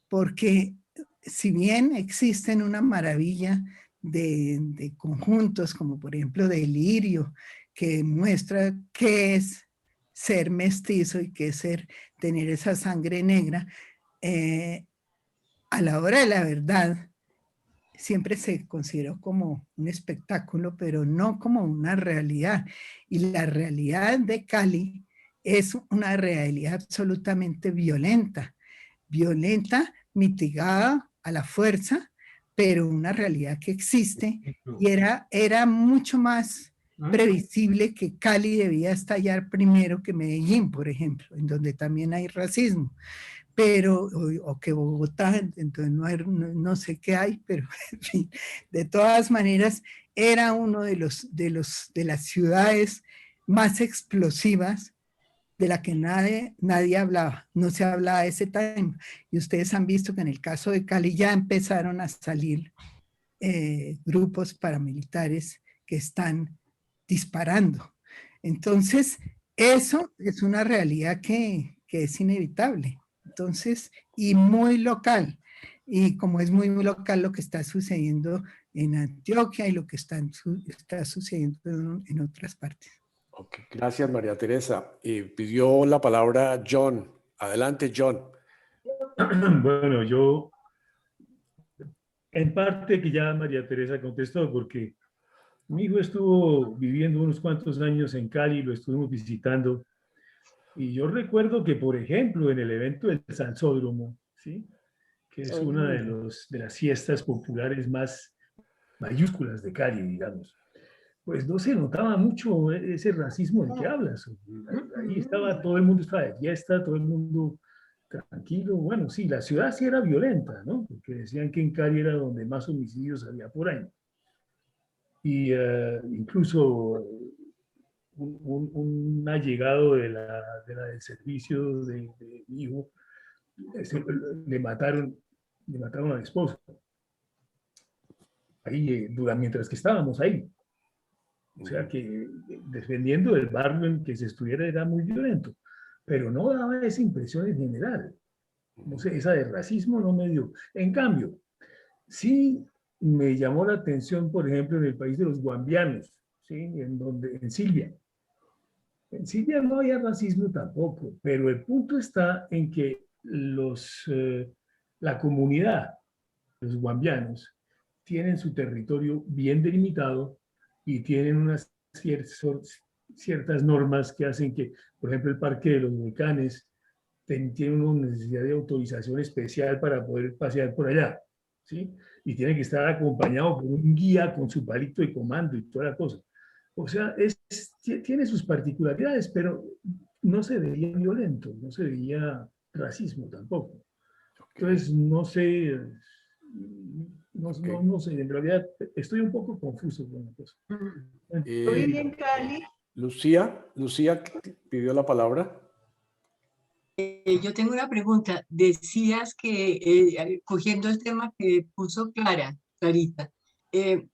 porque si bien existen una maravilla de conjuntos, como por ejemplo Delirio, que muestra qué es ser mestizo y qué es tener esa sangre negra, a la hora de la verdad, siempre se consideró como un espectáculo, pero no como una realidad. Y la realidad de Cali es una realidad absolutamente violenta, mitigada a la fuerza, pero una realidad que existe y era mucho más previsible que Cali debía estallar primero que Medellín, por ejemplo, en donde también hay racismo. Pero, o que Bogotá, entonces no sé qué hay, pero en fin, de todas maneras, era uno de las ciudades más explosivas de la que nadie hablaba, no se hablaba de ese tema. Y ustedes han visto que en el caso de Cali ya empezaron a salir grupos paramilitares que están disparando. Entonces, eso es una realidad que es inevitable. Entonces, y muy local. y como es muy local lo que está sucediendo en Antioquia y lo que está sucediendo en otras partes. Ok, gracias María Teresa. Pidió la palabra John. Adelante, John. Bueno, yo en parte que ya María Teresa contestó, porque mi hijo estuvo viviendo unos cuantos años en Cali, lo estuvimos visitando, y yo recuerdo que, por ejemplo, en el evento del Salsódromo, ¿sí?, que es una de las fiestas populares más mayúsculas de Cali, digamos, pues no se notaba mucho ese racismo del que hablas. Ahí estaba, todo el mundo estaba de fiesta, todo el mundo tranquilo. Bueno, sí, la ciudad sí era violenta, ¿no? Porque decían que en Cali era donde más homicidios había por año. Y incluso un allegado del servicio de mi hijo, le mataron al esposo. Ahí, mientras que estábamos ahí. O sea que defendiendo del barrio en que se estuviera era muy violento, pero no daba esa impresión en general. No sé, esa de racismo no me dio. En cambio, sí me llamó la atención, por ejemplo, en el país de los guambianos, ¿sí?, en Silvia. En Silvia no había racismo tampoco, pero el punto está en que la comunidad, los guambianos, tienen su territorio bien delimitado y tienen unas ciertas normas que hacen que, por ejemplo, el Parque de los Volcanes tiene una necesidad de autorización especial para poder pasear por allá, ¿sí? Y tiene que estar acompañado por un guía con su palito de comando y toda la cosa. O sea, tiene sus particularidades, pero no se veía violento, no se veía racismo tampoco. Entonces, no sé, no sé, en realidad estoy un poco confuso con la cosa. Yo viví en Cali. Lucía pidió la palabra. Yo tengo una pregunta. Decías que, cogiendo el tema que puso Clarita, que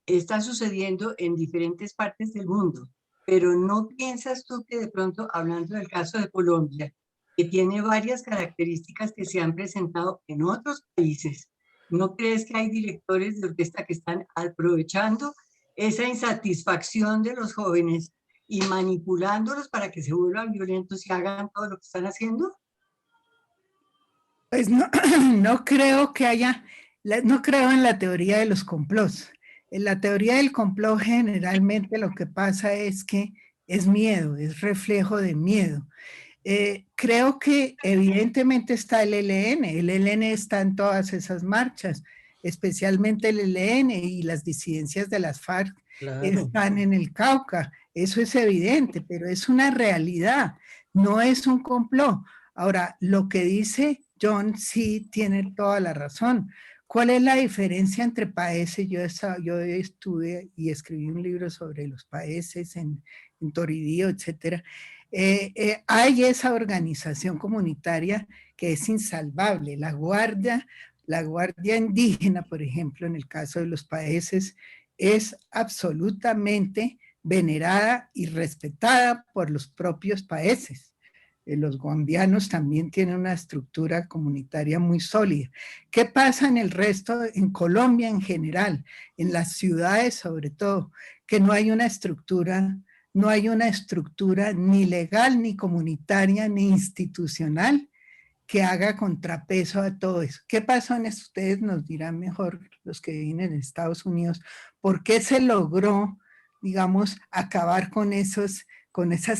está sucediendo en diferentes partes del mundo, pero ¿no piensas tú que de pronto, hablando del caso de Colombia, que tiene varias características que se han presentado en otros países, ¿no crees que hay directores de orquesta que están aprovechando esa insatisfacción de los jóvenes y manipulándolos para que se vuelvan violentos y hagan todo lo que están haciendo? Pues no, no creo que haya, no creo en la teoría de los complots. En la teoría del complot generalmente lo que pasa es que es miedo, es reflejo de miedo. Creo que evidentemente está el ELN está en todas esas marchas, especialmente el ELN y las disidencias de las FARC están en el Cauca, eso es evidente, pero es una realidad, no es un complot. Ahora, lo que dice John sí tiene toda la razón. ¿Cuál es la diferencia entre países? Yo estudié y escribí un libro sobre los países en Toribío, etcétera. Hay esa organización comunitaria que es insalvable. La guardia indígena, por ejemplo, en el caso de los países, es absolutamente venerada y respetada por los propios países. Los guambianos también tienen una estructura comunitaria muy sólida. ¿Qué pasa en el resto, en Colombia en general, en las ciudades sobre todo? Que no hay una estructura ni legal, ni comunitaria, ni institucional que haga contrapeso a todo eso. ¿Qué pasó en eso? Ustedes nos dirán mejor, los que viven en Estados Unidos, ¿por qué se logró, digamos, acabar con esas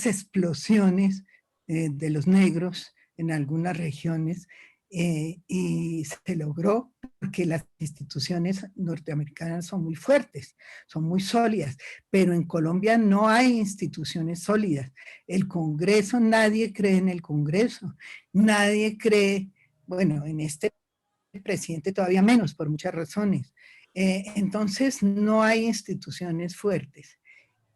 explosiones de los negros en algunas regiones? Y se logró porque las instituciones norteamericanas son muy fuertes, son muy sólidas, pero en Colombia no hay instituciones sólidas. El Congreso, nadie cree en el Congreso, nadie cree, bueno, en este presidente todavía menos, por muchas razones. Entonces no hay instituciones fuertes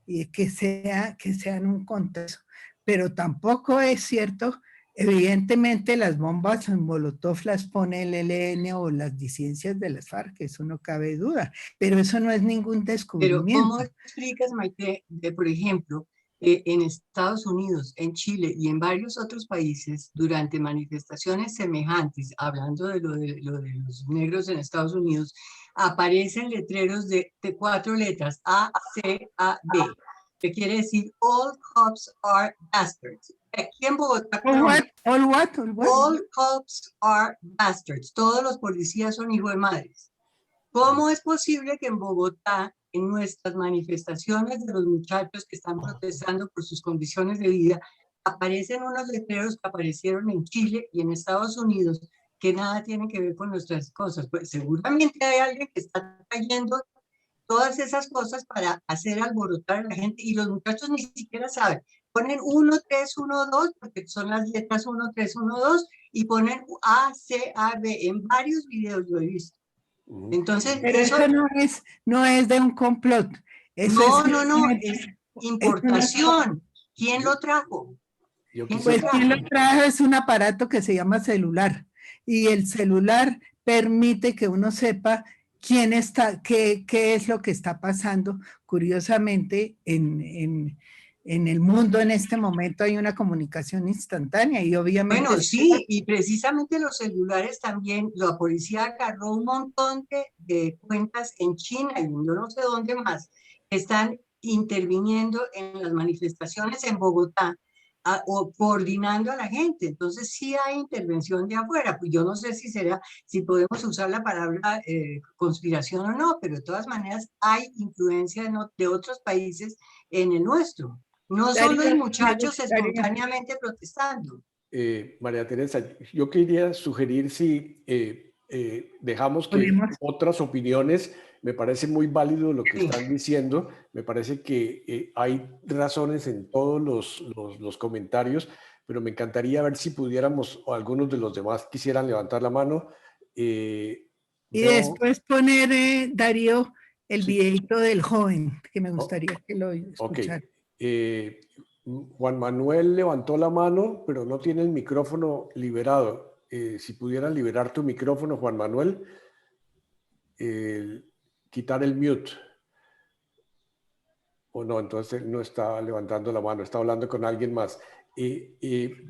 que sean un contexto, pero tampoco es cierto. Evidentemente las bombas en Molotov las pone el ELN o las disidencias de las FARC, eso no cabe duda, pero eso no es ningún Pero descubrimiento. ¿cómo explicas, Maite, por ejemplo, en Estados Unidos, en Chile y en varios otros países, durante manifestaciones semejantes, hablando de lo de los negros en Estados Unidos, aparecen letreros de 4 letras, A, C, A, B, que quiere decir All cops are bastards. Aquí en Bogotá, Colombia, All what? all cops are bastards. Todos los policías son hijos de madres. ¿Cómo es posible que en Bogotá, en nuestras manifestaciones de los muchachos que están protestando por sus condiciones de vida, aparecen unos letreros que aparecieron en Chile y en Estados Unidos que nada tienen que ver con nuestras cosas? Pues seguramente hay alguien que está trayendo todas esas cosas para hacer alborotar a la gente y los muchachos ni siquiera saben. Ponen 1, 3, 1, 2, porque son las letras 1, 3, 1, 2, y ponen A, C, A, B. En varios videos lo he visto. Entonces, Pero eso no es de un complot. Eso no, es importación. ¿Quién lo trajo? Pues quien lo trajo es un aparato que se llama celular, y el celular permite que uno sepa quién está, qué es lo que está pasando. Curiosamente, en el mundo en este momento hay una comunicación instantánea y obviamente... Bueno, sí, y precisamente los celulares también, la policía agarró un montón de cuentas en China y yo no sé dónde más, que están interviniendo en las manifestaciones en Bogotá o coordinando a la gente. Entonces sí hay intervención de afuera. Pues yo no sé si podemos usar la palabra conspiración o no, pero de todas maneras hay influencia de otros países en el nuestro. No son los muchachos espontáneamente protestando. María Teresa, yo quería sugerir si dejamos que otras opiniones, me parece muy válido lo que están diciendo, me parece que hay razones en todos los comentarios, pero me encantaría ver si pudiéramos, o algunos de los demás quisieran levantar la mano. Y después poner, Darío, el videito del joven, que me gustaría que lo escuchara. Juan Manuel levantó la mano, pero no tiene el micrófono liberado. Si pudieran liberar tu micrófono, Juan Manuel, quitar el mute. O no, entonces él no está levantando la mano, está hablando con alguien más.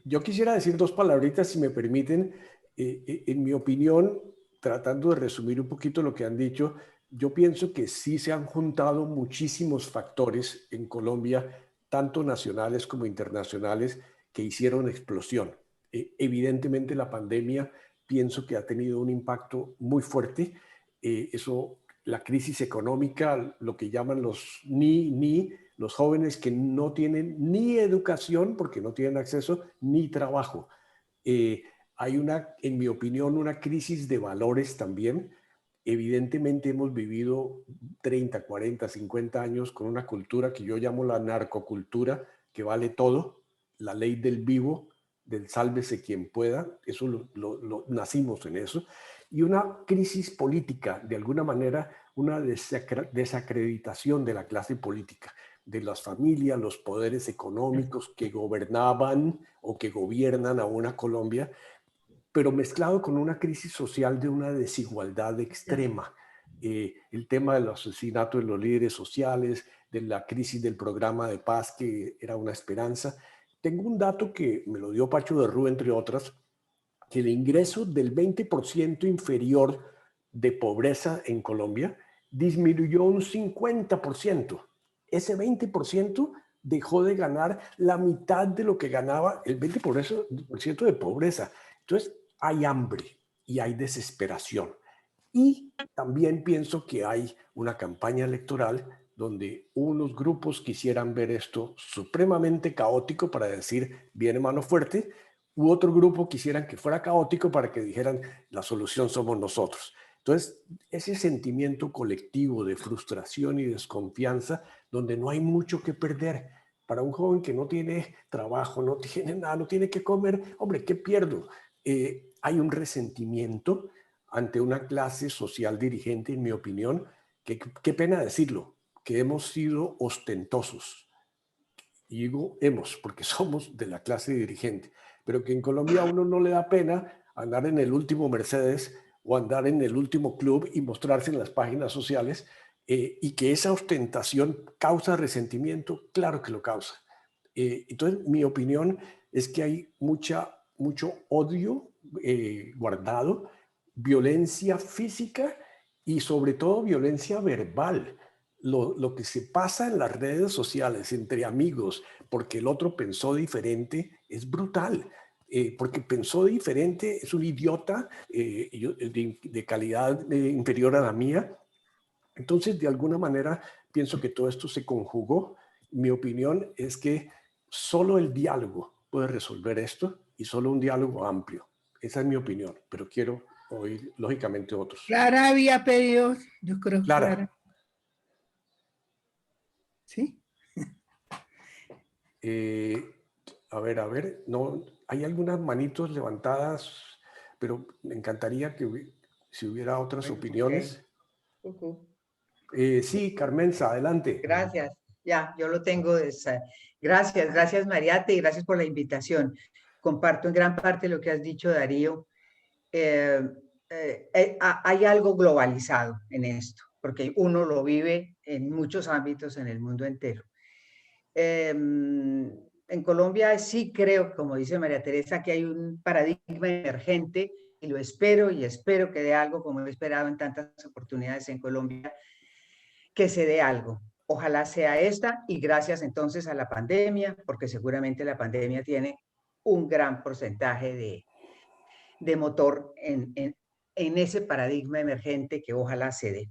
Yo quisiera decir 2 palabritas, si me permiten. En mi opinión, tratando de resumir un poquito lo que han dicho, yo pienso que sí se han juntado muchísimos factores en Colombia, tanto nacionales como internacionales, que hicieron explosión. Evidentemente la pandemia pienso que ha tenido un impacto muy fuerte. La crisis económica, lo que llaman los los jóvenes que no tienen ni educación porque no tienen acceso, ni trabajo. Hay en mi opinión, una crisis de valores también. Evidentemente hemos vivido 30, 40, 50 años con una cultura que yo llamo la narcocultura, que vale todo, la ley del vivo, del sálvese quien pueda, eso nacimos en eso, y una crisis política, de alguna manera, una desacreditación de la clase política, de las familias, los poderes económicos que gobernaban o que gobiernan a una Colombia, pero mezclado con una crisis social de una desigualdad extrema. El tema del asesinato de los líderes sociales, de la crisis del programa de paz que era una esperanza. Tengo un dato que me lo dio Pacho de Rú, entre otras, que el ingreso del 20% inferior de pobreza en Colombia disminuyó un 50%. Ese 20% dejó de ganar la mitad de lo que ganaba el 20% de pobreza. Entonces, hay hambre y hay desesperación. Y también pienso que hay una campaña electoral donde unos grupos quisieran ver esto supremamente caótico para decir, viene mano fuerte, u otro grupo quisieran que fuera caótico para que dijeran, la solución somos nosotros. Entonces, ese sentimiento colectivo de frustración y desconfianza, donde no hay mucho que perder. Para un joven que no tiene trabajo, no tiene nada, no tiene que comer, hombre, ¿qué pierdo? Hay un resentimiento ante una clase social dirigente, en mi opinión, que qué pena decirlo, que hemos sido ostentosos. Y digo hemos, porque somos de la clase dirigente, pero que en Colombia a uno no le da pena andar en el último Mercedes o andar en el último club y mostrarse en las páginas sociales, y que esa ostentación causa resentimiento, claro que lo causa. Entonces, mi opinión es que hay mucho odio guardado, violencia física y sobre todo violencia verbal. Lo que se pasa en las redes sociales entre amigos porque el otro pensó diferente es brutal. Porque pensó diferente, es un idiota de calidad inferior a la mía. Entonces, de alguna manera, pienso que todo esto se conjugó. Mi opinión es que solo el diálogo puede resolver esto y solo un diálogo amplio. Esa es mi opinión, pero quiero oír, lógicamente, otros. Clara había pedido, yo creo que Clara. ¿Sí? A ver, no, hay algunas manitos levantadas, pero me encantaría que si hubiera otras opiniones. Sí, Carmenza, adelante. Gracias. Ya, yo lo tengo. Gracias Mariate, y gracias por la invitación. Comparto en gran parte lo que has dicho, Darío. Hay algo globalizado en esto, porque uno lo vive en muchos ámbitos en el mundo entero. En Colombia sí creo, como dice María Teresa, que hay un paradigma emergente y lo espero que dé algo, como he esperado en tantas oportunidades en Colombia, que se dé algo. Ojalá sea esta y gracias entonces a la pandemia, porque seguramente la pandemia tiene un gran porcentaje de motor en ese paradigma emergente que ojalá se dé.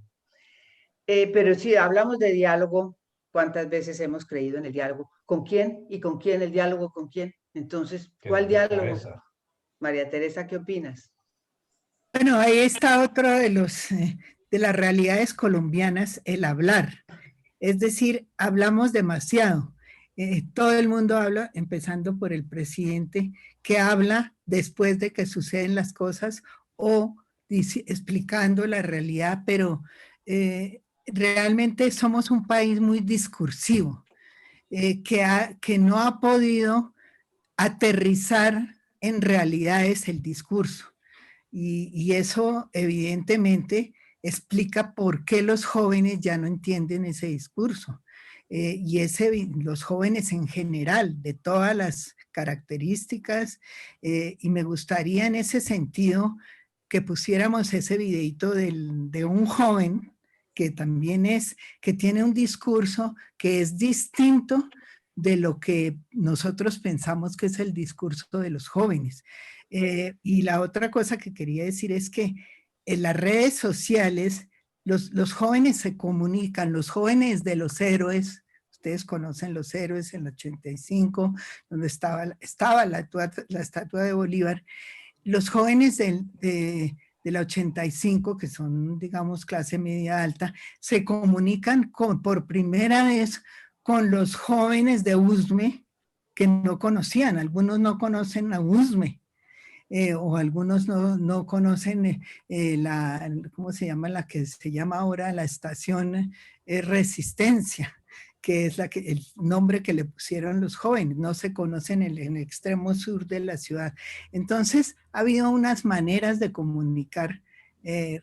Pero si hablamos de diálogo, ¿cuántas veces hemos creído en el diálogo? ¿Con quién? ¿Y con quién el diálogo? ¿Con quién? Entonces, ¿cuál diálogo? María Teresa, ¿qué opinas? Bueno, ahí está otro de las realidades colombianas, el hablar. Es decir, hablamos demasiado. Todo el mundo habla, empezando por el presidente, que habla después de que suceden las cosas o explicando la realidad, pero realmente somos un país muy discursivo, que no ha podido aterrizar en realidades el discurso. Y eso evidentemente explica por qué los jóvenes ya no entienden ese discurso. Los jóvenes en general, de todas las características, y me gustaría en ese sentido que pusiéramos ese videito de un joven que también que tiene un discurso que es distinto de lo que nosotros pensamos que es el discurso de los jóvenes. Y la otra cosa que quería decir es que en las redes sociales los jóvenes se comunican, los jóvenes de los héroes, ustedes conocen los héroes en el 85, donde estaba la estatua de Bolívar, los jóvenes del 85, que son, digamos, clase media alta, se comunican por primera vez con los jóvenes de USME que no conocían, algunos no conocen a USME. O algunos no conocen ¿cómo se llama? La que se llama ahora la estación Resistencia, que es el nombre que le pusieron los jóvenes, no se conocen en el extremo sur de la ciudad. Entonces, ha habido unas maneras de comunicar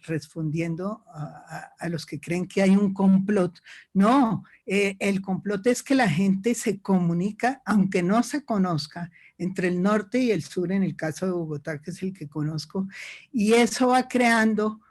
respondiendo a los que creen que hay un complot. No, el complot es que la gente se comunica, aunque no se conozca, entre el norte y el sur, en el caso de Bogotá, que es el que conozco, y eso va creando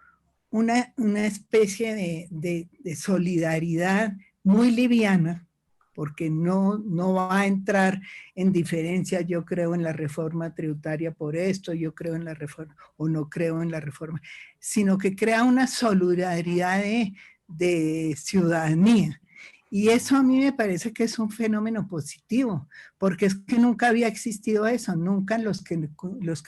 una especie de solidaridad muy liviana, porque no va a entrar en diferencia, yo creo en la reforma tributaria por esto, yo creo en la reforma, o no creo en la reforma, sino que crea una solidaridad de ciudadanía. Y eso a mí me parece que es un fenómeno positivo, porque es que nunca había existido eso, nunca los que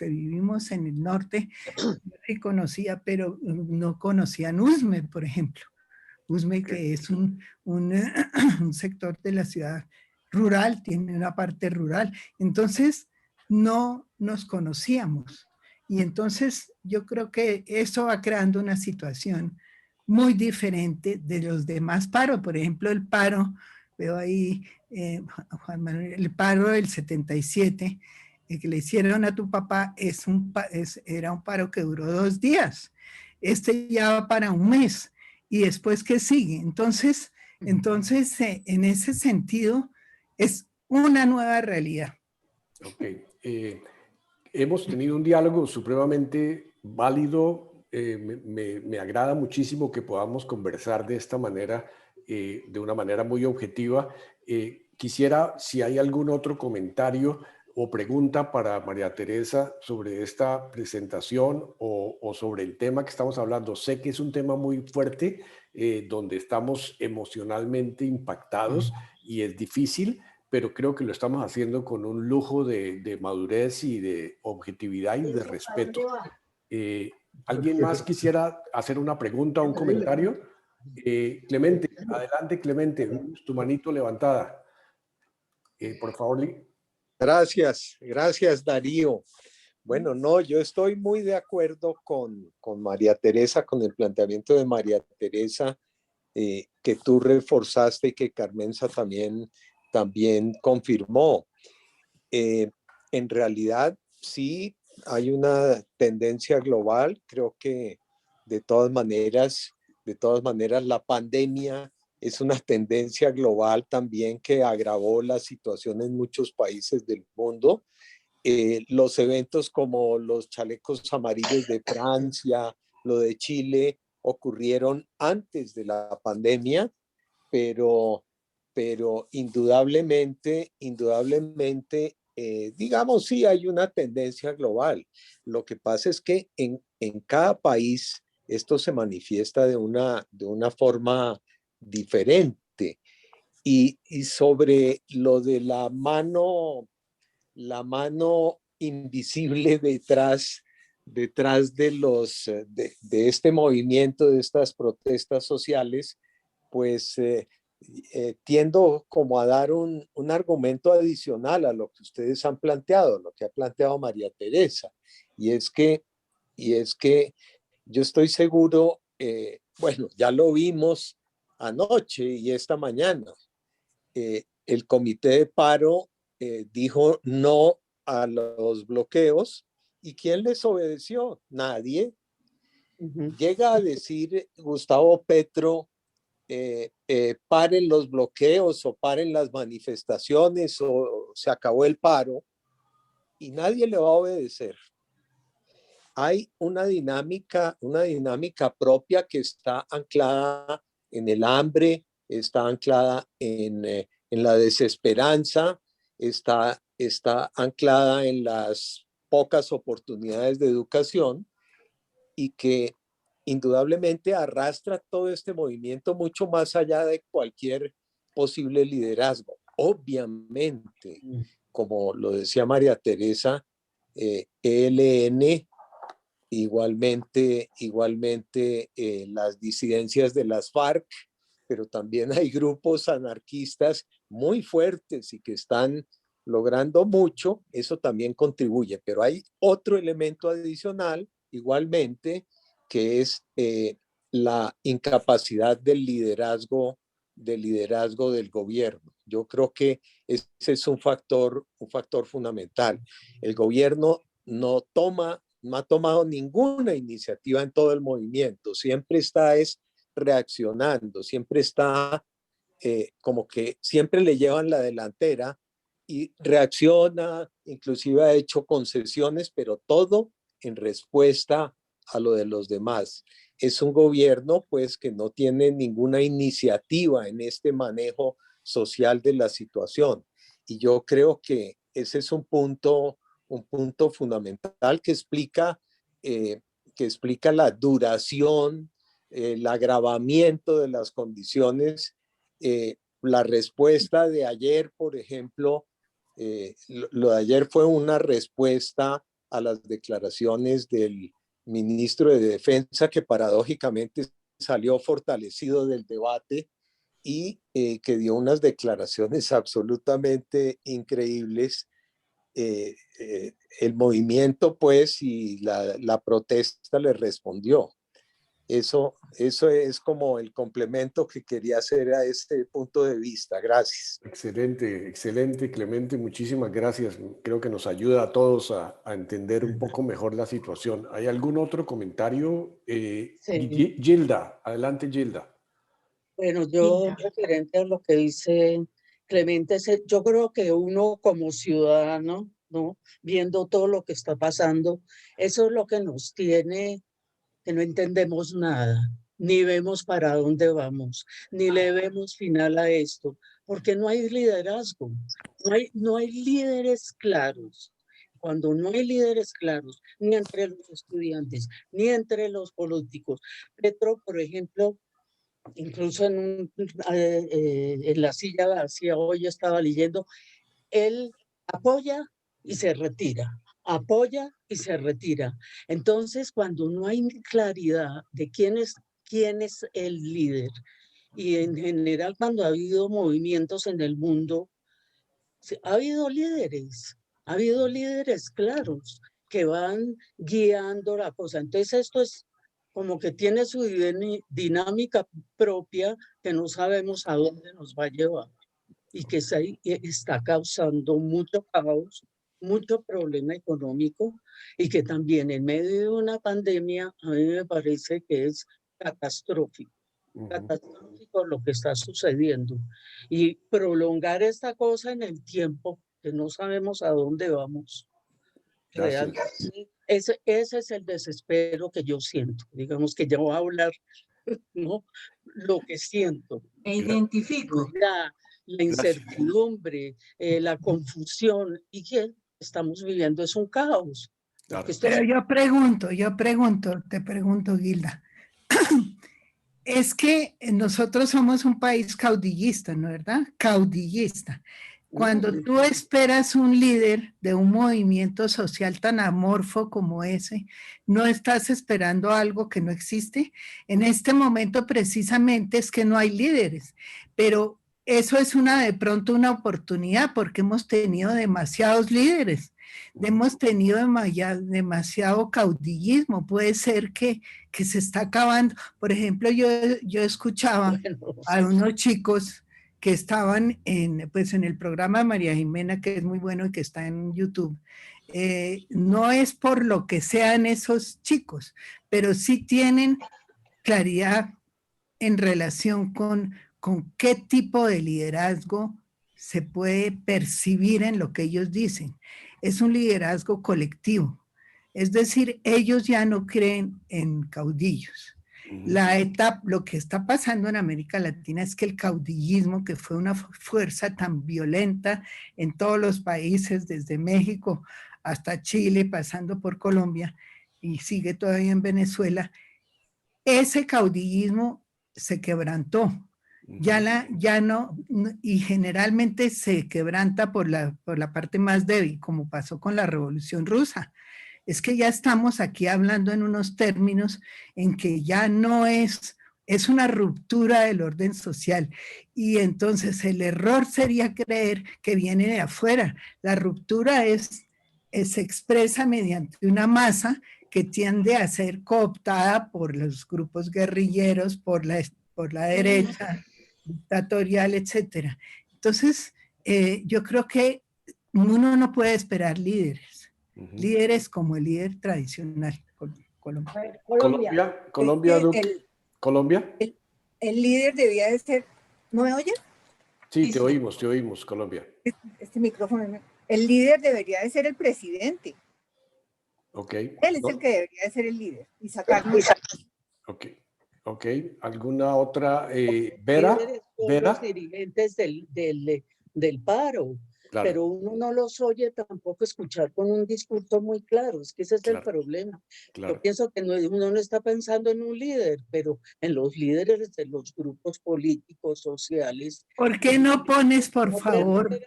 vivimos en el norte, yo sí conocía, pero no conocían USME, por ejemplo. USME, que es un sector de la ciudad rural, tiene una parte rural. Entonces, no nos conocíamos. Y entonces yo creo que eso va creando una situación muy diferente de los demás paros. Por ejemplo, el paro, veo ahí, Juan Manuel, el paro del 77, que le hicieron a tu papá, era un paro que duró 2 días. Este ya va para 1 mes. ¿Y después qué sigue? Entonces, en ese sentido, es una nueva realidad. Ok. Hemos tenido un diálogo supremamente válido. Me agrada muchísimo que podamos conversar de esta manera, de una manera muy objetiva. Quisiera, si hay algún otro comentario o pregunta para María Teresa sobre esta presentación o sobre el tema que estamos hablando. Sé que es un tema muy fuerte, donde estamos emocionalmente impactados y es difícil, pero creo que lo estamos haciendo con un lujo de madurez y de objetividad y de respeto. ¿Alguien más quisiera hacer una pregunta o un comentario? Clemente, adelante Clemente, tu manito levantada. Por favor. Gracias Darío. Bueno, no, yo estoy muy de acuerdo con María Teresa, con el planteamiento de María Teresa, que tú reforzaste y que Carmenza también confirmó. En realidad, sí, hay una tendencia global. Creo que de todas maneras, la pandemia es una tendencia global también que agravó la situación en muchos países del mundo. Los eventos como los chalecos amarillos de Francia, lo de Chile, ocurrieron antes de la pandemia, pero indudablemente, digamos, sí hay una tendencia global. Lo que pasa es que en cada país esto se manifiesta de una forma diferente. Y sobre lo de la mano invisible detrás de este movimiento, de estas protestas sociales, pues tiendo como a dar un argumento adicional a lo que ustedes han planteado, lo que ha planteado María Teresa, y es que yo estoy seguro, bueno, ya lo vimos anoche y esta mañana, el comité de paro dijo no a los bloqueos, ¿y quién les obedeció? Nadie. Llega a decir Gustavo Petro, paren los bloqueos o paren las manifestaciones o se acabó el paro, y nadie le va a obedecer. Hay una dinámica propia que está anclada en el hambre, está anclada en la desesperanza, está anclada en las pocas oportunidades de educación, y que indudablemente arrastra todo este movimiento mucho más allá de cualquier posible liderazgo. Obviamente, como lo decía María Teresa, ELN, igualmente las disidencias de las FARC, pero también hay grupos anarquistas muy fuertes y que están logrando mucho. Eso también contribuye, pero hay otro elemento adicional igualmente, que es la incapacidad del liderazgo del gobierno. Yo creo que ese es un factor fundamental. El gobierno no ha tomado ninguna iniciativa en todo el movimiento, siempre está reaccionando, siempre está como que siempre le llevan la delantera y reacciona, inclusive ha hecho concesiones, pero todo en respuesta a lo de los demás. Es un gobierno pues que no tiene ninguna iniciativa en este manejo social de la situación, y yo creo que ese es un punto fundamental que explica la duración, el agravamiento de las condiciones. La respuesta de ayer, por ejemplo, lo de ayer fue una respuesta a las declaraciones del ministro de Defensa, que paradójicamente salió fortalecido del debate y que dio unas declaraciones absolutamente increíbles. El movimiento pues y la protesta le respondió. Eso es como el complemento que quería hacer a este punto de vista. Gracias. Excelente, Clemente. Muchísimas gracias. Creo que nos ayuda a todos a entender un poco mejor la situación. ¿Hay algún otro comentario? Sí. Gilda, adelante, Gilda. Bueno, yo referente a lo que dice Clemente, yo creo que uno como ciudadano, ¿no? Viendo todo lo que está pasando, eso es lo que nos tiene, que no entendemos nada, ni vemos para dónde vamos, ni le vemos final a esto, porque no hay liderazgo, no hay líderes claros. Cuando no hay líderes claros, ni entre los estudiantes, ni entre los políticos. Petro, por ejemplo, incluso en la silla vacía, hoy estaba leyendo, él apoya y se retira, apoya y se retira. Entonces, cuando no hay claridad de quién es el líder, y en general cuando ha habido movimientos en el mundo, ha habido líderes claros que van guiando la cosa. Entonces esto es como que tiene su dinámica propia que no sabemos a dónde nos va a llevar y que está causando mucho caos, mucho problema económico y que también en medio de una pandemia a mí me parece que es catastrófico. Catastrófico lo que está sucediendo y prolongar esta cosa en el tiempo que no sabemos a dónde vamos. Realmente ese es el desespero que yo siento, digamos que ya voy a hablar, ¿no? Lo que siento. E identifico. La incertidumbre, la confusión y que estamos viviendo es un caos. Pero te pregunto, Gilda. Es que nosotros somos un país caudillista, ¿no es verdad? Caudillista. Cuando tú esperas un líder de un movimiento social tan amorfo como ese, no estás esperando algo que no existe. En este momento precisamente es que no hay líderes, pero eso es de pronto una oportunidad porque hemos tenido demasiados líderes, hemos tenido demasiado caudillismo. Puede ser que se está acabando. Por ejemplo, yo escuchaba a unos chicos que estaban en el programa de María Jimena, que es muy bueno y que está en YouTube. No es por lo que sean esos chicos, pero sí tienen claridad en relación con qué tipo de liderazgo se puede percibir en lo que ellos dicen. Es un liderazgo colectivo. Es decir, ellos ya no creen en caudillos. Lo que está pasando en América Latina es que el caudillismo, que fue una fuerza tan violenta en todos los países, desde México hasta Chile, pasando por Colombia, y sigue todavía en Venezuela, ese caudillismo se quebrantó. Ya no, y generalmente se quebranta por la parte más débil, como pasó con la Revolución Rusa. Es que ya estamos aquí hablando en unos términos en que ya no es una ruptura del orden social. Y entonces el error sería creer que viene de afuera. La ruptura se expresa mediante una masa que tiende a ser cooptada por los grupos guerrilleros, por la derecha dictatorial, etcétera. Entonces, yo creo que uno no puede esperar líderes. Líderes como el líder tradicional Colombia. Colombia. El líder debía de ser, ¿no me oyen? Sí, te oímos, Colombia. Este micrófono, el líder debería de ser el presidente. Ok. Él es el que debería de ser el líder y sacarnos. Ok. ¿Alguna otra? Vera. Los dirigentes del paro. Claro. Pero uno no los oye tampoco escuchar con un discurso muy claro, es que ese es el problema. Claro. Yo pienso que uno no está pensando en un líder, pero en los líderes de los grupos políticos, sociales. ¿Por qué no pones, por favor?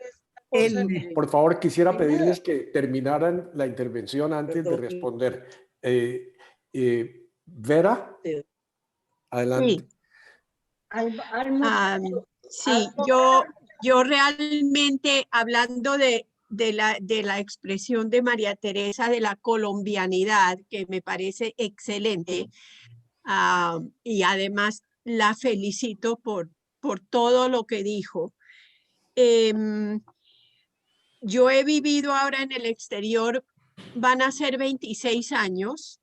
Por favor, quisiera pedirles que terminaran la intervención antes de responder. Vera, adelante. Sí, yo realmente, hablando de la expresión de María Teresa de la colombianidad, que me parece excelente, y además la felicito por todo lo que dijo. Yo he vivido ahora en el exterior, van a ser 26 años,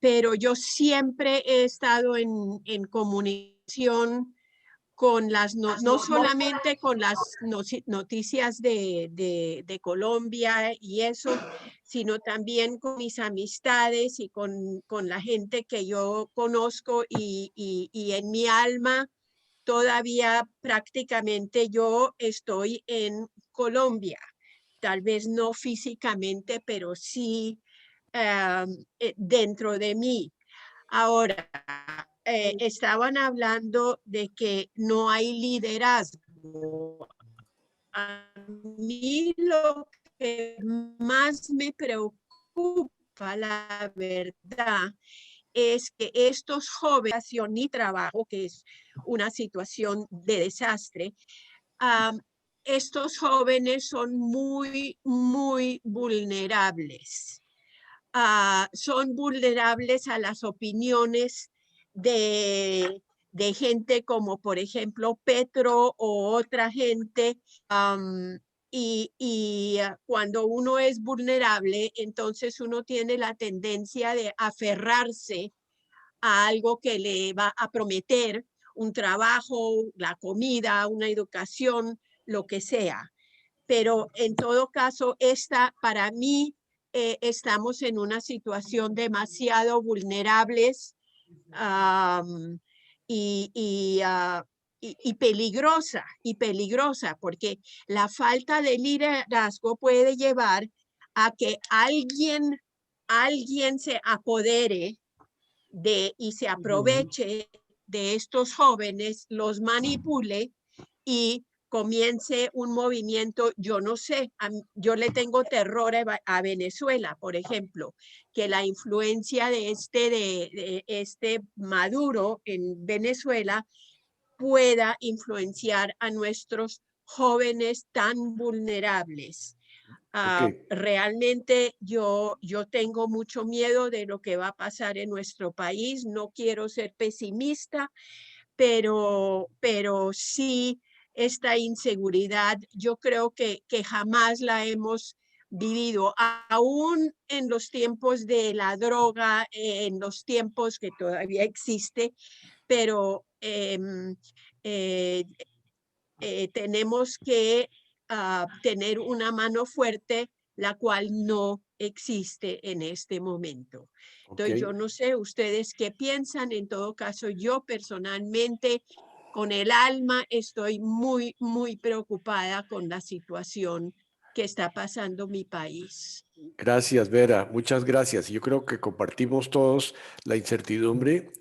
pero yo siempre he estado en comunicación con las, no solamente con las noticias de Colombia y eso, sino también con mis amistades y con la gente que yo conozco y en mi alma todavía prácticamente yo estoy en Colombia. Tal vez no físicamente, pero sí dentro de mí. Ahora, estaban hablando de que no hay liderazgo. A mí lo que más me preocupa, la verdad, es que estos jóvenes ni trabajo, que es una situación de desastre, estos jóvenes son muy, muy vulnerables. Son vulnerables a las opiniones de gente como, por ejemplo, Petro o otra gente. Cuando uno es vulnerable, entonces uno tiene la tendencia de aferrarse a algo que le va a prometer un trabajo, la comida, una educación, lo que sea. Pero en todo caso, para mí, estamos en una situación demasiado vulnerables y peligrosa, porque la falta de liderazgo puede llevar a que alguien se apodere y se aproveche de estos jóvenes, los manipule y comience un movimiento. Yo no sé, yo le tengo terror a Venezuela, por ejemplo, que la influencia de este Maduro en Venezuela pueda influenciar a nuestros jóvenes tan vulnerables. Realmente yo tengo mucho miedo de lo que va a pasar en nuestro país. No quiero ser pesimista, pero sí, esta inseguridad yo creo que jamás la hemos vivido, aún en los tiempos de la droga, en los tiempos que todavía existe, pero tenemos que tener una mano fuerte, la cual no existe en este momento. Entonces, yo no sé ustedes qué piensan. En todo caso, yo personalmente, con el alma, estoy muy, muy preocupada con la situación que está pasando mi país. Gracias, Vera. Muchas gracias. Yo creo que compartimos todos la incertidumbre.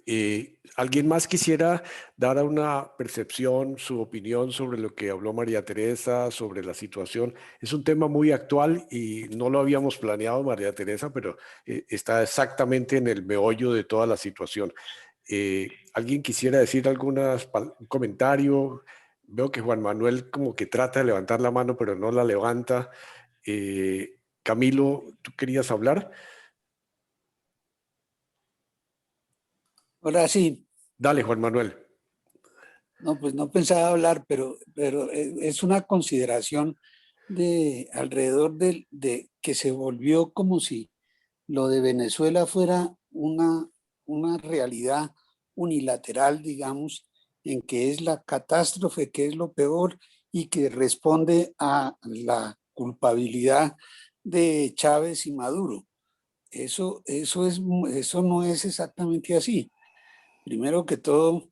¿Alguien más quisiera dar una percepción, su opinión sobre lo que habló María Teresa, sobre la situación? Es un tema muy actual y no lo habíamos planeado, María Teresa, pero está exactamente en el meollo de toda la situación. ¿Alguien quisiera decir un comentario? Veo que Juan Manuel como que trata de levantar la mano, pero no la levanta. Camilo, ¿tú querías hablar? Ahora sí. Dale, Juan Manuel. No, pues no pensaba hablar, pero es una consideración de alrededor de que se volvió como si lo de Venezuela fuera una realidad unilateral, digamos, en que es la catástrofe, que es lo peor y que responde a la culpabilidad de Chávez y Maduro. Eso no es exactamente así. Primero que todo,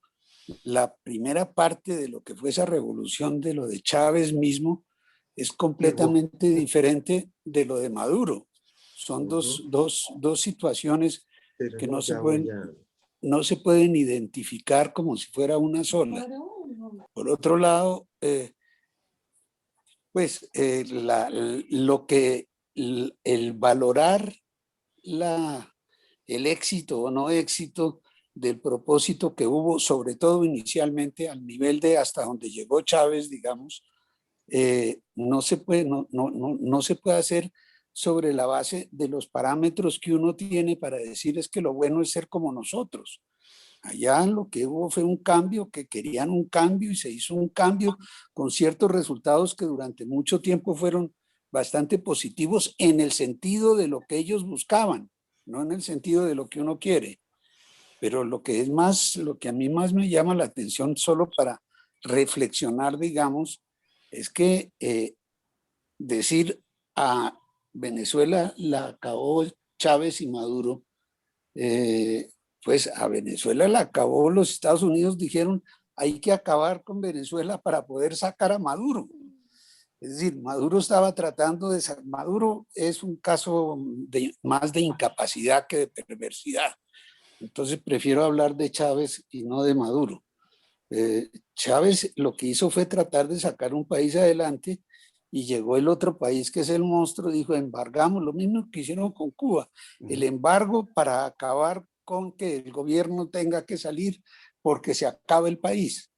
la primera parte de lo que fue esa revolución de lo de Chávez mismo es completamente diferente de lo de Maduro. Son dos situaciones que no se pueden identificar como si fuera una sola. Por otro lado, pues el valorar el éxito o no éxito del propósito que hubo, sobre todo inicialmente al nivel de hasta donde llegó Chávez, digamos, no se puede hacer sobre la base de los parámetros que uno tiene para decir es que lo bueno es ser como nosotros. Allá lo que hubo fue un cambio, que querían un cambio y se hizo un cambio con ciertos resultados que durante mucho tiempo fueron bastante positivos en el sentido de lo que ellos buscaban, no en el sentido de lo que uno quiere. Pero lo que a mí más me llama la atención, solo para reflexionar, digamos, es que decir a Venezuela la acabó Chávez y Maduro, pues a Venezuela la acabó los Estados Unidos, dijeron hay que acabar con Venezuela para poder sacar a Maduro. Es decir, Maduro estaba tratando de... Maduro es un caso más de incapacidad que de perversidad. Entonces prefiero hablar de Chávez y no de Maduro. Chávez lo que hizo fue tratar de sacar un país adelante y llegó el otro país que es el monstruo, dijo embargamos, lo mismo que hicieron con Cuba, el embargo para acabar con que el gobierno tenga que salir porque se acaba el país.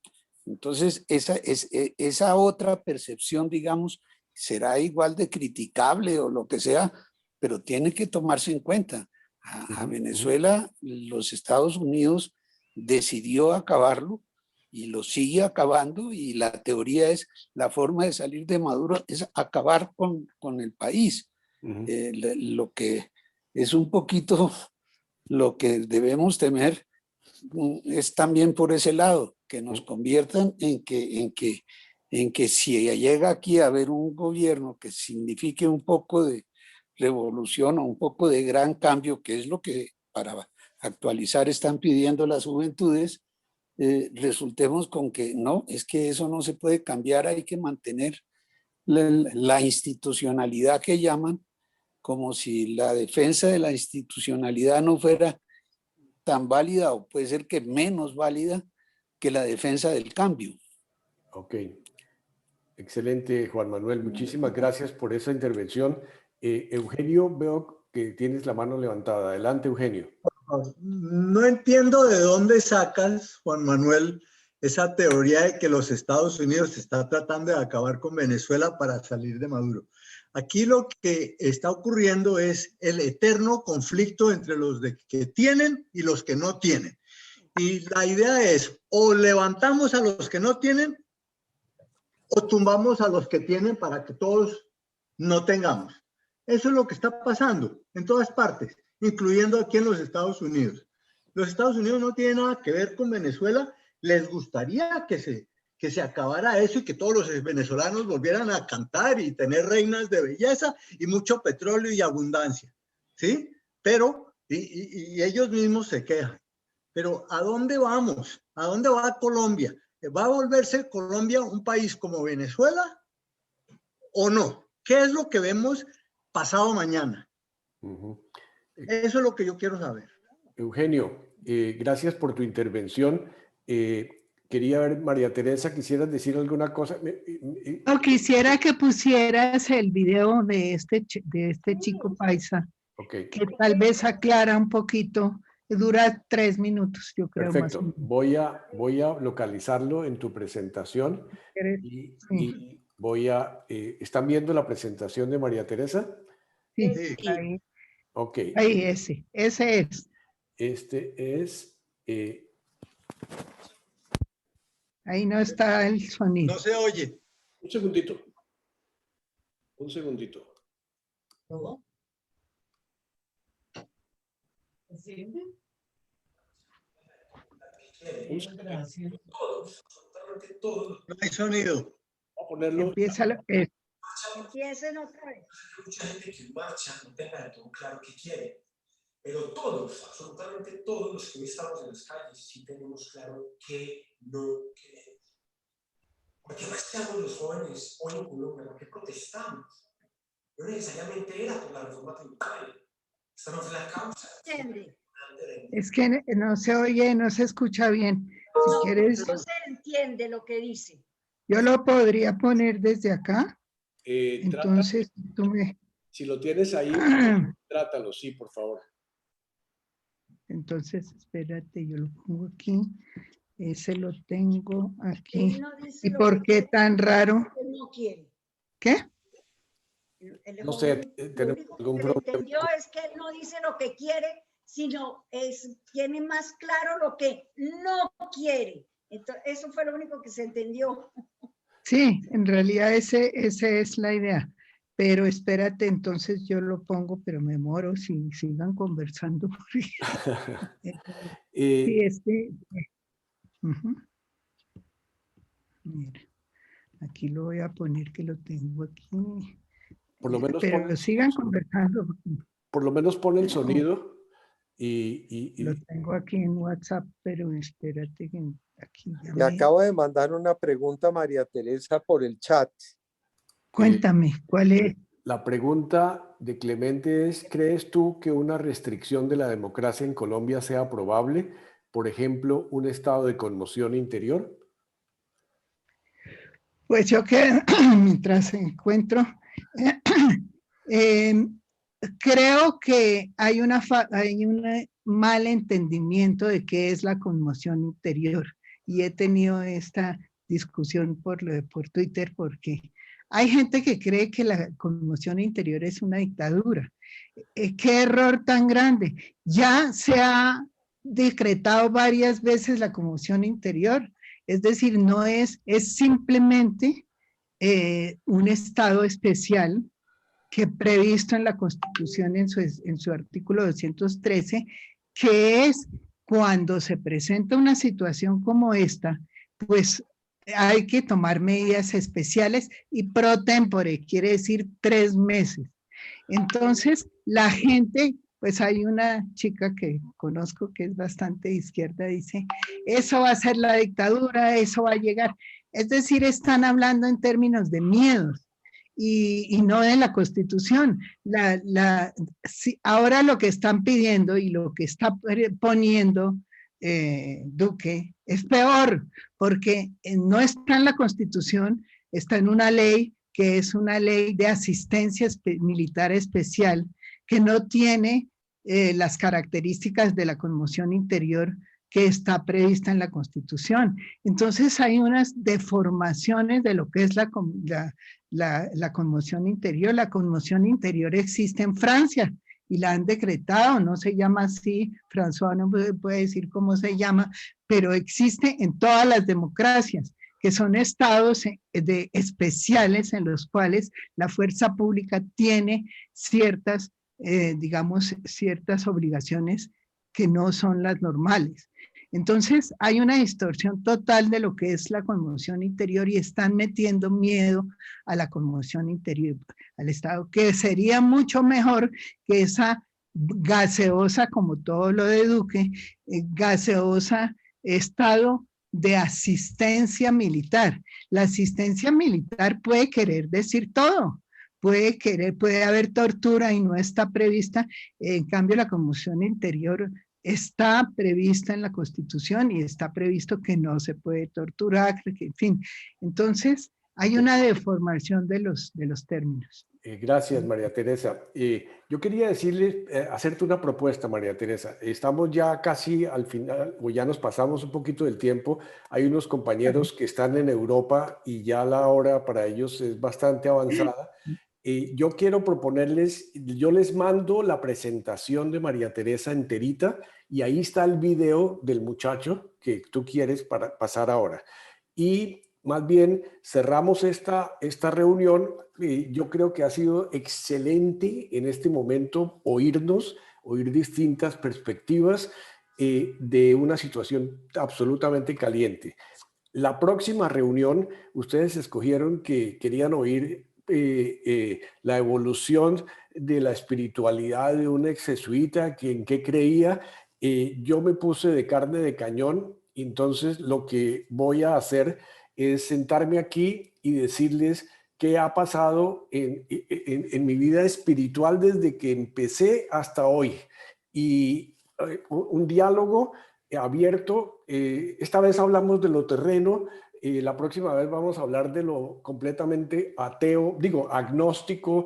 Entonces esa otra percepción, digamos, será igual de criticable o lo que sea, pero tiene que tomarse en cuenta. A Venezuela, los Estados Unidos decidió acabarlo y lo sigue acabando, y la teoría es la forma de salir de Maduro es acabar con el país. Lo que es un poquito lo que debemos temer es también por ese lado, que nos conviertan en que si llega aquí a haber un gobierno que signifique un poco de revolución o un poco de gran cambio, que es lo que para actualizar están pidiendo las juventudes, resultemos con que no, es que eso no se puede cambiar, hay que mantener la institucionalidad que llaman, como si la defensa de la institucionalidad no fuera tan válida, o puede ser que menos válida que la defensa del cambio. Ok. Excelente, Juan Manuel. Muchísimas gracias por esa intervención. Eugenio, veo que tienes la mano levantada. Adelante, Eugenio. No entiendo de dónde sacas, Juan Manuel, esa teoría de que los Estados Unidos están tratando de acabar con Venezuela para salir de Maduro. Aquí lo que está ocurriendo es el eterno conflicto entre los que tienen y los que no tienen. Y la idea es, o levantamos a los que no tienen, o tumbamos a los que tienen para que todos no tengamos. Eso es lo que está pasando en todas partes, incluyendo aquí en los Estados Unidos. Los Estados Unidos no tienen nada que ver con Venezuela. Les gustaría que se acabara eso y que todos los venezolanos volvieran a cantar y tener reinas de belleza y mucho petróleo y abundancia, ¿sí? Pero, y ellos mismos se quejan. Pero ¿a dónde vamos? ¿A dónde va Colombia? ¿Va a volverse Colombia un país como Venezuela o no? ¿Qué es lo que vemos pasado mañana? Eso es lo que yo quiero saber. Eugenio, gracias por tu intervención. Quería ver, María Teresa, ¿quisieras decir alguna cosa? No, quisiera que pusieras el video de este chico paisa, que tal vez aclara un poquito. Dura 3 minutos, yo creo. Perfecto. Más o menos. Voy a localizarlo en tu presentación y voy a... ¿están viendo la presentación de María Teresa? Sí, ahí. Ok. Ahí, ese es. Este es... Ahí no está el sonido. No se oye. Un segundito. Un segundito. ¿No? ¿Sí? Gracias. No hay sonido. Voy a ponerlo. Empieza Empiecen otra vez. Mucha gente que marcha no tenga de todo claro qué quiere, pero todos, absolutamente todos los que hoy estamos en las calles, sí tenemos claro qué no queremos. ¿Por qué marchamos los jóvenes hoy en Colombia? ¿Por qué protestamos? No necesariamente era por la reforma tributaria. Esta no fue la causa. Es que no se oye, no se escucha bien. Si quieres, No se entiende lo que dice. yo lo podría poner desde acá. Entonces, tú me... Si lo tienes ahí, trátalo, sí, por favor. Entonces, espérate, yo lo pongo aquí. Ese lo tengo aquí. ¿Y por qué tan raro? No quiere. ¿Qué? No sé, tenemos algún problema. Entendió es que él no dice lo que quiere, sino tiene más claro lo que no quiere. Entonces, eso fue lo único que se entendió. Sí, en realidad esa es la idea. Pero espérate, entonces yo lo pongo, pero me moro si sigan conversando. Sí, Mira, aquí lo voy a poner que lo tengo aquí. Por lo menos Pero sigan conversando. Por lo menos pon el sonido y Lo tengo aquí en WhatsApp, pero espérate que aquí ya Le acabo de mandar una pregunta a María Teresa por el chat. Cuéntame, ¿cuál es? La pregunta de Clemente es, ¿crees tú que una restricción de la democracia en Colombia sea probable? Por ejemplo, un estado de conmoción interior. Pues yo que mientras encuentro, creo que hay un mal entendimiento de qué es la conmoción interior. Y he tenido esta discusión por Twitter porque hay gente que cree que la conmoción interior es una dictadura. ¡Qué error tan grande! Ya se ha decretado varias veces la conmoción interior. Es decir, no es simplemente un estado especial que previsto en la Constitución en su artículo 213, que es cuando se presenta una situación como esta, pues hay que tomar medidas especiales y pro tempore, quiere decir 3 meses. Entonces, la gente, pues hay una chica que conozco que es bastante de izquierda, dice, eso va a ser la dictadura, eso va a llegar. Es decir, están hablando en términos de miedos y no de la Constitución. Ahora lo que están pidiendo y lo que está poniendo Duque es peor, porque no está en la Constitución, está en una ley que es una ley de asistencia militar especial que no tiene las características de la conmoción interior que está prevista en la Constitución. Entonces hay unas deformaciones de lo que es la conmoción interior. La conmoción interior existe en Francia y la han decretado, no se llama así, François no puede decir cómo se llama, pero existe en todas las democracias, que son estados especiales en los cuales la fuerza pública tiene ciertas, digamos, ciertas obligaciones que no son las normales. Entonces hay una distorsión total de lo que es la conmoción interior y están metiendo miedo a la conmoción interior, al Estado, que sería mucho mejor que esa gaseosa, como todo lo de Duque, gaseosa Estado de asistencia militar. La asistencia militar puede querer decir todo. Puede haber tortura y no está prevista. En cambio, la conmoción interior está prevista en la Constitución y está previsto que no se puede torturar, en fin. Entonces, hay una deformación de los términos. Gracias, María Teresa. Yo quería decirle, hacerte una propuesta, María Teresa. Estamos ya casi al final, o ya nos pasamos un poquito del tiempo. Hay unos compañeros que están en Europa y ya la hora para ellos es bastante avanzada. Yo quiero proponerles, yo les mando la presentación de María Teresa enterita y ahí está el video del muchacho que tú quieres para pasar ahora. Y más bien cerramos esta reunión. Yo creo que ha sido excelente en este momento oír distintas perspectivas de una situación absolutamente caliente. La próxima reunión, ustedes escogieron que querían oír la evolución de la espiritualidad de un ex jesuita, en qué creía. Yo me puse de carne de cañón, entonces lo que voy a hacer es sentarme aquí y decirles qué ha pasado en mi vida espiritual desde que empecé hasta hoy. Y un diálogo abierto. Esta vez hablamos de lo terreno. La próxima vez vamos a hablar de lo completamente ateo, agnóstico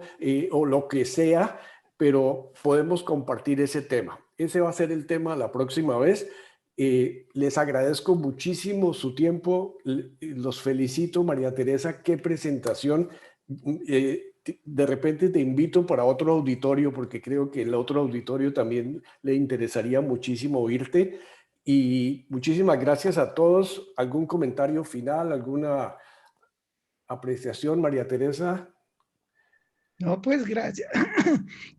o lo que sea, pero podemos compartir ese tema. Ese va a ser el tema la próxima vez. Les agradezco muchísimo su tiempo. Los felicito, María Teresa. Qué presentación. De repente te invito para otro auditorio porque creo que el otro auditorio también le interesaría muchísimo oírte. Y muchísimas gracias a todos. ¿Algún comentario final? ¿Alguna apreciación, María Teresa? No, pues gracias.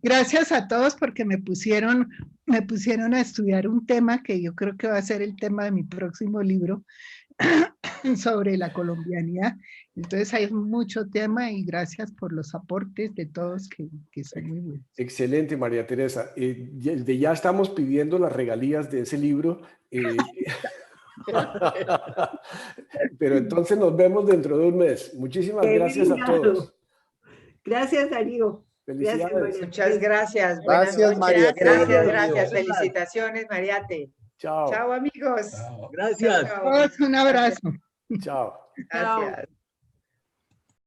Gracias a todos porque me pusieron a estudiar un tema que yo creo que va a ser el tema de mi próximo libro sobre la colombianidad. Entonces hay mucho tema y gracias por los aportes de todos que son muy buenos. Excelente, María Teresa. Ya estamos pidiendo las regalías de ese libro. Pero entonces nos vemos dentro de un mes. Muchísimas gracias a todos. Gracias, Darío. Felicidades. Gracias, Muchas gracias. Buenas Gracias, noches. María Gracias, Teresa. gracias. Felicitaciones, Mariate. Chao. Chao, amigos. Gracias. Chao, chao. Todos un abrazo. Chao. Gracias.